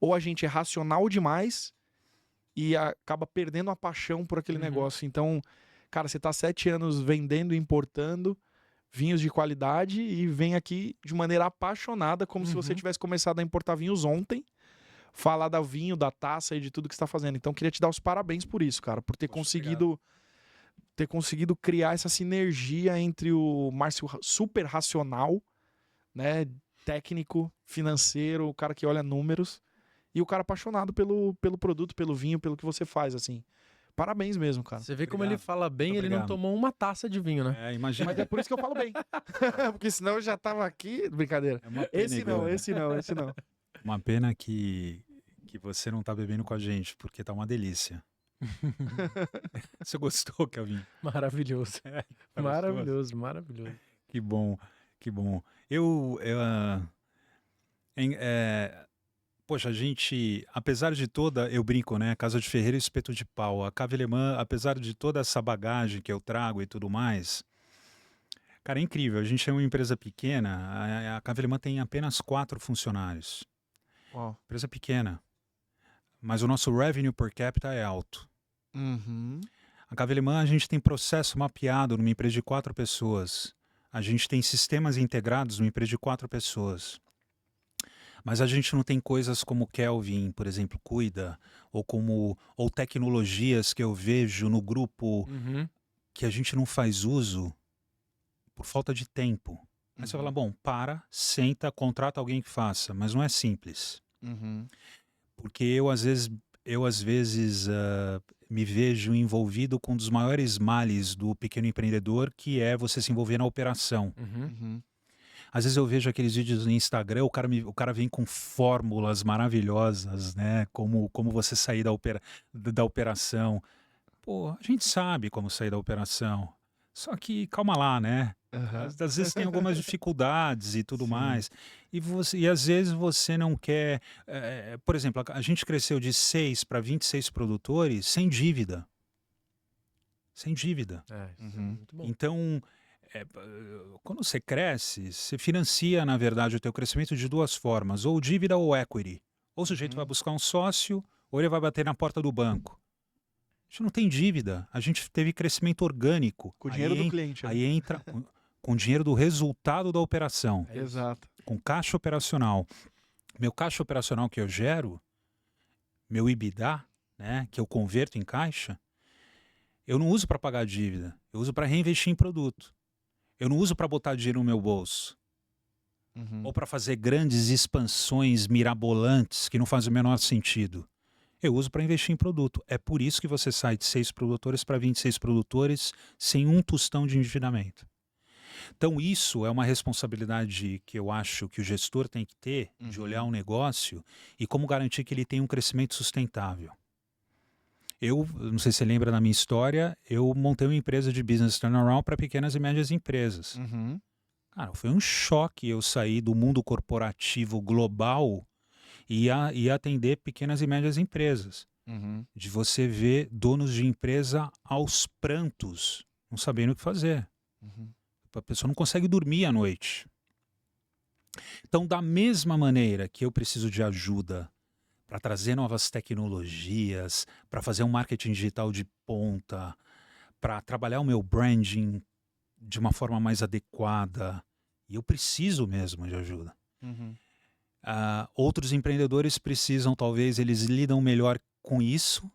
Ou a gente é racional demais e acaba perdendo a paixão por aquele negócio. Então, cara, você tá 7 anos vendendo e importando vinhos de qualidade e vem aqui de maneira apaixonada, como se você tivesse começado a importar vinhos ontem, falar do vinho, da taça e de tudo que você tá fazendo. Então, queria te dar os parabéns por isso, cara, por ter conseguido criar essa sinergia entre o Márcio super racional, né, técnico, financeiro, o cara que olha números, e o cara apaixonado pelo produto, pelo vinho, pelo que você faz, assim. Parabéns mesmo, cara. Você vê como ele fala bem, ele não tomou uma taça de vinho, né? Imagina. Mas é por isso que eu falo bem. Porque senão eu já tava aqui. Brincadeira. Esse não. Uma pena que você não tá bebendo com a gente, porque tá uma delícia. Você gostou, Kelvin? Maravilhoso. Tá maravilhoso. Que bom. Poxa, a gente, apesar de toda, eu brinco, né? Casa de Ferreira e espeto de pau. A Cave Alemã, apesar de toda essa bagagem que eu trago e tudo mais, cara, é incrível. A gente é uma empresa pequena, a Cave Alemã tem apenas 4 funcionários. Uau. Empresa pequena. Mas o nosso revenue per capita é alto. A Cave Alemã, a gente tem processo mapeado numa empresa de 4 pessoas. A gente tem sistemas integrados numa empresa de 4 pessoas. Mas a gente não tem coisas como Kelvin, por exemplo, cuida, ou tecnologias que eu vejo no grupo que a gente não faz uso por falta de tempo. Aí você fala, bom, senta, contrata alguém que faça, mas não é simples. Porque eu às vezes me vejo envolvido com um dos maiores males do pequeno empreendedor, que é você se envolver na operação. Às vezes eu vejo aqueles vídeos no Instagram, o cara vem com fórmulas maravilhosas, né? Como você sair da operação. Pô, a gente sabe como sair da operação. Só que calma lá, né? Às vezes tem algumas dificuldades e tudo mais. E às vezes você não quer... por exemplo, a gente cresceu de 6 para 26 produtores sem dívida. Sem dívida. Isso é muito bom. Então... quando você cresce, você financia, na verdade, o teu crescimento de 2 formas, ou dívida ou equity. Ou o sujeito vai buscar um sócio, ou ele vai bater na porta do banco. A gente não tem dívida, a gente teve crescimento orgânico. Com o dinheiro do cliente. Aí entra com o dinheiro do resultado da operação. Exato. Com caixa operacional. Meu caixa operacional que eu gero, meu EBITDA, né, que eu converto em caixa, eu não uso para pagar dívida, eu uso para reinvestir em produto. Eu não uso para botar dinheiro no meu bolso. Ou para fazer grandes expansões mirabolantes que não fazem o menor sentido. Eu uso para investir em produto. É por isso que você sai de 6 produtores para 26 produtores sem um tostão de endividamento. Então isso é uma responsabilidade que eu acho que o gestor tem que ter, de olhar um negócio e como garantir que ele tem um crescimento sustentável. Eu não sei se você lembra da minha história, eu montei uma empresa de business turnaround para pequenas e médias empresas. Cara, foi um choque eu sair do mundo corporativo global e atender pequenas e médias empresas. De você ver donos de empresa aos prantos, não sabendo o que fazer. A pessoa não consegue dormir à noite. Então, da mesma maneira que eu preciso de ajuda para trazer novas tecnologias, para fazer um marketing digital de ponta, para trabalhar o meu branding de uma forma mais adequada. E eu preciso mesmo de ajuda. Uhum. Outros empreendedores precisam, talvez, eles lidam melhor com isso,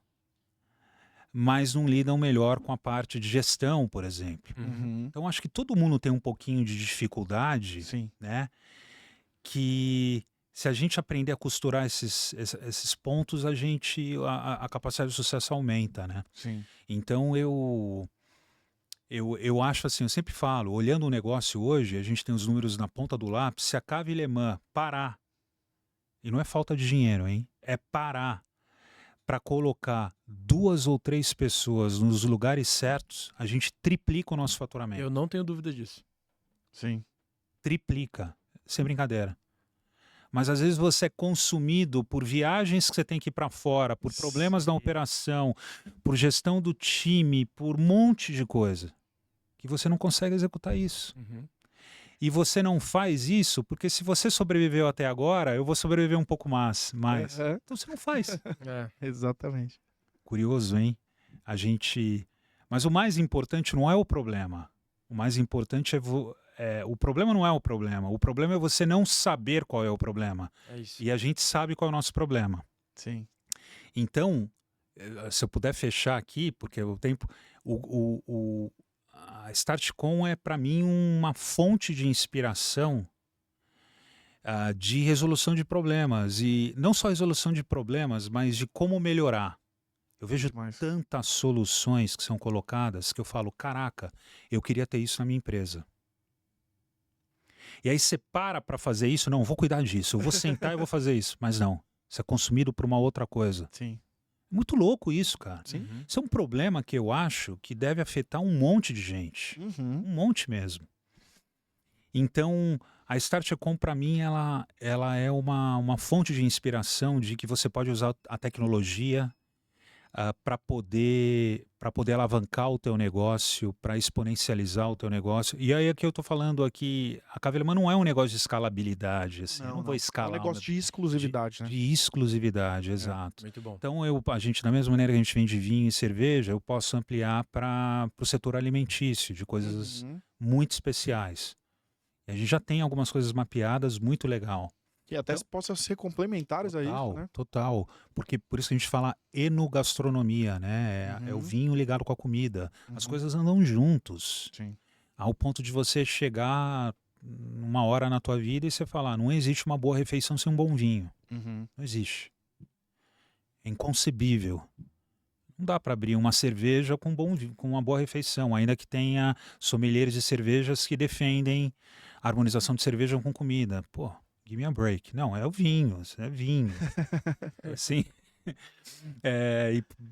mas não lidam melhor com a parte de gestão, por exemplo. Uhum. Então, acho que todo mundo tem um pouquinho de dificuldade, Sim. né? Que se a gente aprender a costurar esses pontos, a capacidade de sucesso aumenta, né? Sim. Então, eu acho assim, eu sempre falo, olhando o negócio hoje, a gente tem os números na ponta do lápis, se a Cave Le Mans parar, e não é falta de dinheiro, hein? É parar para colocar 2 ou 3 pessoas nos lugares certos, a gente triplica o nosso faturamento. Eu não tenho dúvida disso. Sim. Triplica, sem brincadeira. Mas às vezes você é consumido por viagens que você tem que ir para fora, por problemas na operação, por gestão do time, por um monte de coisa, que você não consegue executar isso. E você não faz isso porque se você sobreviveu até agora, eu vou sobreviver um pouco mais. Uhum. Então você não faz. Exatamente. Curioso, hein? Mas o mais importante não é o problema. O mais importante o problema não é o problema. O problema é você não saber qual é o problema. É isso. E a gente sabe qual é o nosso problema. Sim. Então, se eu puder fechar aqui, porque o tempo... A StartCom é, para mim, uma fonte de inspiração de resolução de problemas. E não só resolução de problemas, mas de como melhorar. Eu vejo tantas soluções que são colocadas que eu falo, caraca, eu queria ter isso na minha empresa. E aí você para fazer isso, não, vou cuidar disso, eu vou sentar e vou fazer isso. Mas não, você é consumido por uma outra coisa. Sim. Muito louco isso, cara. Sim. Isso é um problema que eu acho que deve afetar um monte de gente. Uhum. Um monte mesmo. Então, a StartCom, para mim, ela é uma fonte de inspiração de que você pode usar a tecnologia para poder alavancar o teu negócio, para exponencializar o teu negócio. E aí é que eu estou falando aqui, a Cave Le Mans não é um negócio de escalabilidade, assim, eu não vou escalar. É um negócio de exclusividade, né? De exclusividade, exato. Muito bom. Então, a gente, da mesma maneira que a gente vende vinho e cerveja, eu posso ampliar para o setor alimentício, de coisas muito especiais. E a gente já tem algumas coisas mapeadas, muito legal. Que até possam ser complementares a isso, né? Total. Porque por isso que a gente fala enogastronomia, né? É o vinho ligado com a comida. As coisas andam juntos. Sim. Ao ponto de você chegar uma hora na tua vida e você falar, não existe uma boa refeição sem um bom vinho. Não existe. É inconcebível. Não dá para abrir uma cerveja com uma boa refeição, ainda que tenha sommeliers de cervejas que defendem a harmonização de cerveja com comida. Pô, give me a break. Não, é o vinho, é vinho. Assim.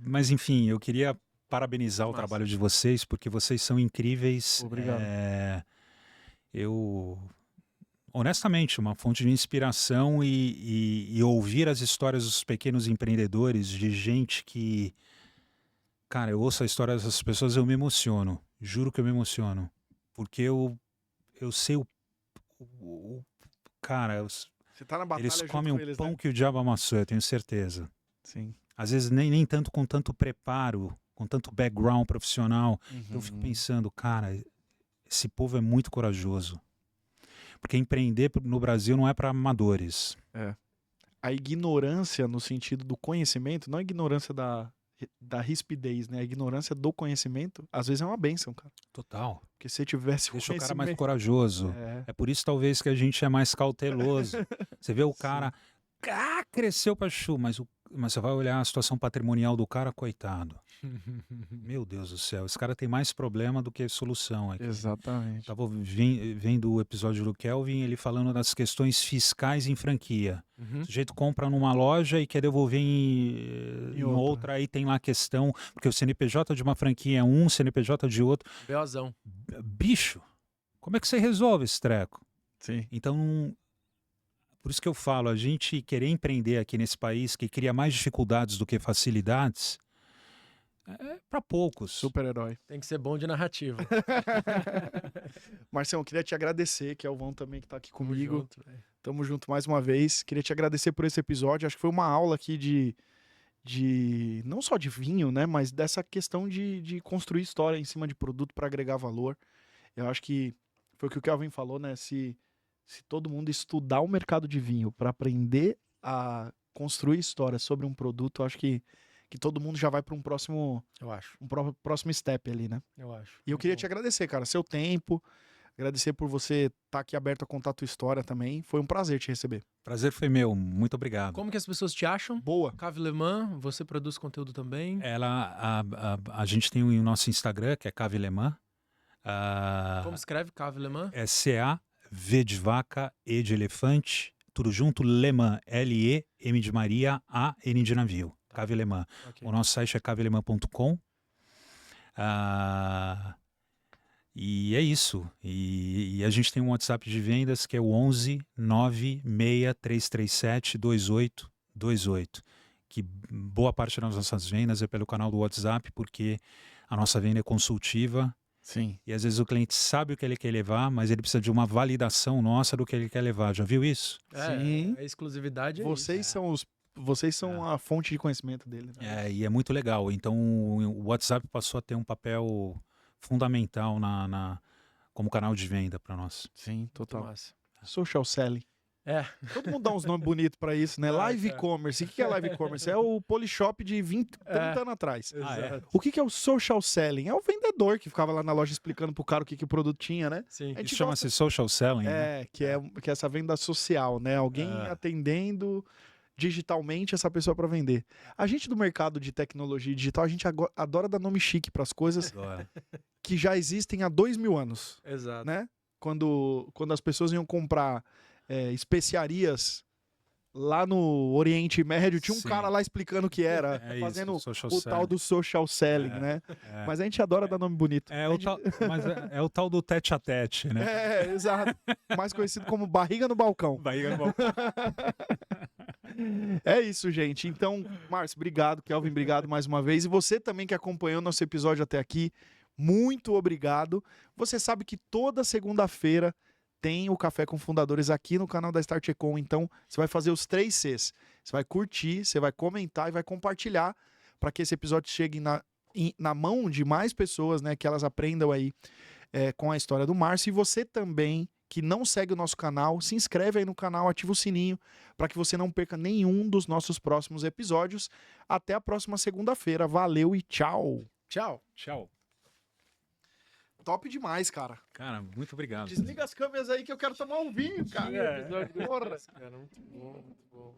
Mas enfim, eu queria parabenizar o trabalho de vocês, porque vocês são incríveis. Obrigado. Honestamente, uma fonte de inspiração e ouvir as histórias dos pequenos empreendedores, de gente que... Cara, eu ouço a história dessas pessoas, eu me emociono. Juro que eu me emociono. Porque eu sei cara, Você tá na batalha eles junto comem com o eles, pão né? que o diabo amassou, eu tenho certeza. Sim. Às vezes nem tanto com tanto preparo, com tanto background profissional. Eu fico pensando, cara, esse povo é muito corajoso. Porque empreender no Brasil não é para amadores. A ignorância no sentido do conhecimento, não a ignorância da rispidez, né? A ignorância do conhecimento, às vezes é uma bênção, cara. Total. Porque se tivesse Deixa o cara mais conhecimento... corajoso. É por isso, talvez, que a gente é mais cauteloso. Você vê o cara... cresceu pra chuva, mas você vai olhar a situação patrimonial do cara, coitado. Meu Deus do céu, esse cara tem mais problema do que solução aqui. Exatamente. Tava vendo o episódio do Kelvin, ele falando das questões fiscais em franquia. O sujeito compra numa loja e quer devolver em outra, aí tem lá a questão, porque o CNPJ de uma franquia é um, CNPJ de outro. Beozão. Bicho, como é que você resolve esse treco? Sim. Então... Por isso que eu falo, a gente querer empreender aqui nesse país que cria mais dificuldades do que facilidades, é para poucos. Super-herói. Tem que ser bom de narrativa. Marcião, queria te agradecer, que é o Vão também que tá aqui comigo. Tamo junto, Tamo junto mais uma vez. Queria te agradecer por esse episódio. Acho que foi uma aula aqui de não só de vinho, né? Mas dessa questão de construir história em cima de produto para agregar valor. Eu acho que foi o que o Kelvin falou, né? Se todo mundo estudar o mercado de vinho para aprender a construir história sobre um produto, eu acho que todo mundo já vai para um próximo step ali, né? Eu acho. E eu Muito queria bom. te agradecer, cara, seu tempo, agradecer por você estar aqui aberto a contar a tua história também. Foi um prazer te receber. Prazer foi meu, muito obrigado. Como que as pessoas te acham? Boa. Cave Le Mans, você produz conteúdo também? A gente tem o nosso Instagram, que é Cave Le Mans. Como escreve Cave Le Mans? É C-A-V de vaca, E de elefante, tudo junto, Le Mans, L-E-M de Maria, A-N de navio. Cave Le Mans. Ok. O nosso site é cavelemans.com. E é isso. E a gente tem um WhatsApp de vendas que é o 11 96337 2828. Que boa parte das nossas vendas é pelo canal do WhatsApp, porque a nossa venda é consultiva. Sim. E às vezes o cliente sabe o que ele quer levar, mas ele precisa de uma validação nossa do que ele quer levar. Já viu isso? Sim. A exclusividade é Vocês isso. são a fonte de conhecimento dele. Né? E é muito legal. Então o WhatsApp passou a ter um papel fundamental como canal de venda para nós. Sim, Muito total. massa. Social selling. É. Todo mundo dá uns nomes bonitos pra isso, né? Live e-commerce. O que é live e-commerce? É o Polishop de 20, 30 anos atrás. Exato. O que é o social selling? É o vendedor que ficava lá na loja explicando pro cara o que o produto tinha, né? Sim. A gente Isso chama-se social selling. Né? que é essa venda social, né? Alguém atendendo digitalmente essa pessoa para vender. A gente do mercado de tecnologia digital, a gente adora dar nome chique para as coisas Adoro. que já existem há 2000 anos, Exato. né? Quando as pessoas iam comprar especiarias lá no Oriente Médio, tinha um Sim. cara lá explicando o que era, fazendo o tal do social selling, né? Mas a gente adora dar nome bonito. É o tal do tete a tete, né? Exato. Mais conhecido como barriga no balcão. Barriga no balcão. É isso, gente. Então, Márcio, obrigado. Kelvin, obrigado mais uma vez. E você também que acompanhou nosso episódio até aqui, muito obrigado. Você sabe que toda segunda-feira tem o Café com Fundadores aqui no canal da Start Econ. Então, você vai fazer os 3 Cs. Você vai curtir, você vai comentar e vai compartilhar para que esse episódio chegue na mão de mais pessoas, né? Que elas aprendam aí com a história do Márcio. E você também, que não segue o nosso canal, se inscreve aí no canal, ativa o sininho para que você não perca nenhum dos nossos próximos episódios. Até a próxima segunda-feira. Valeu e tchau. Tchau. Tchau. Top demais, cara. Cara, muito obrigado. Desliga as câmeras aí que eu quero tomar um vinho, cara. Episódio do... Cara, muito bom, muito bom.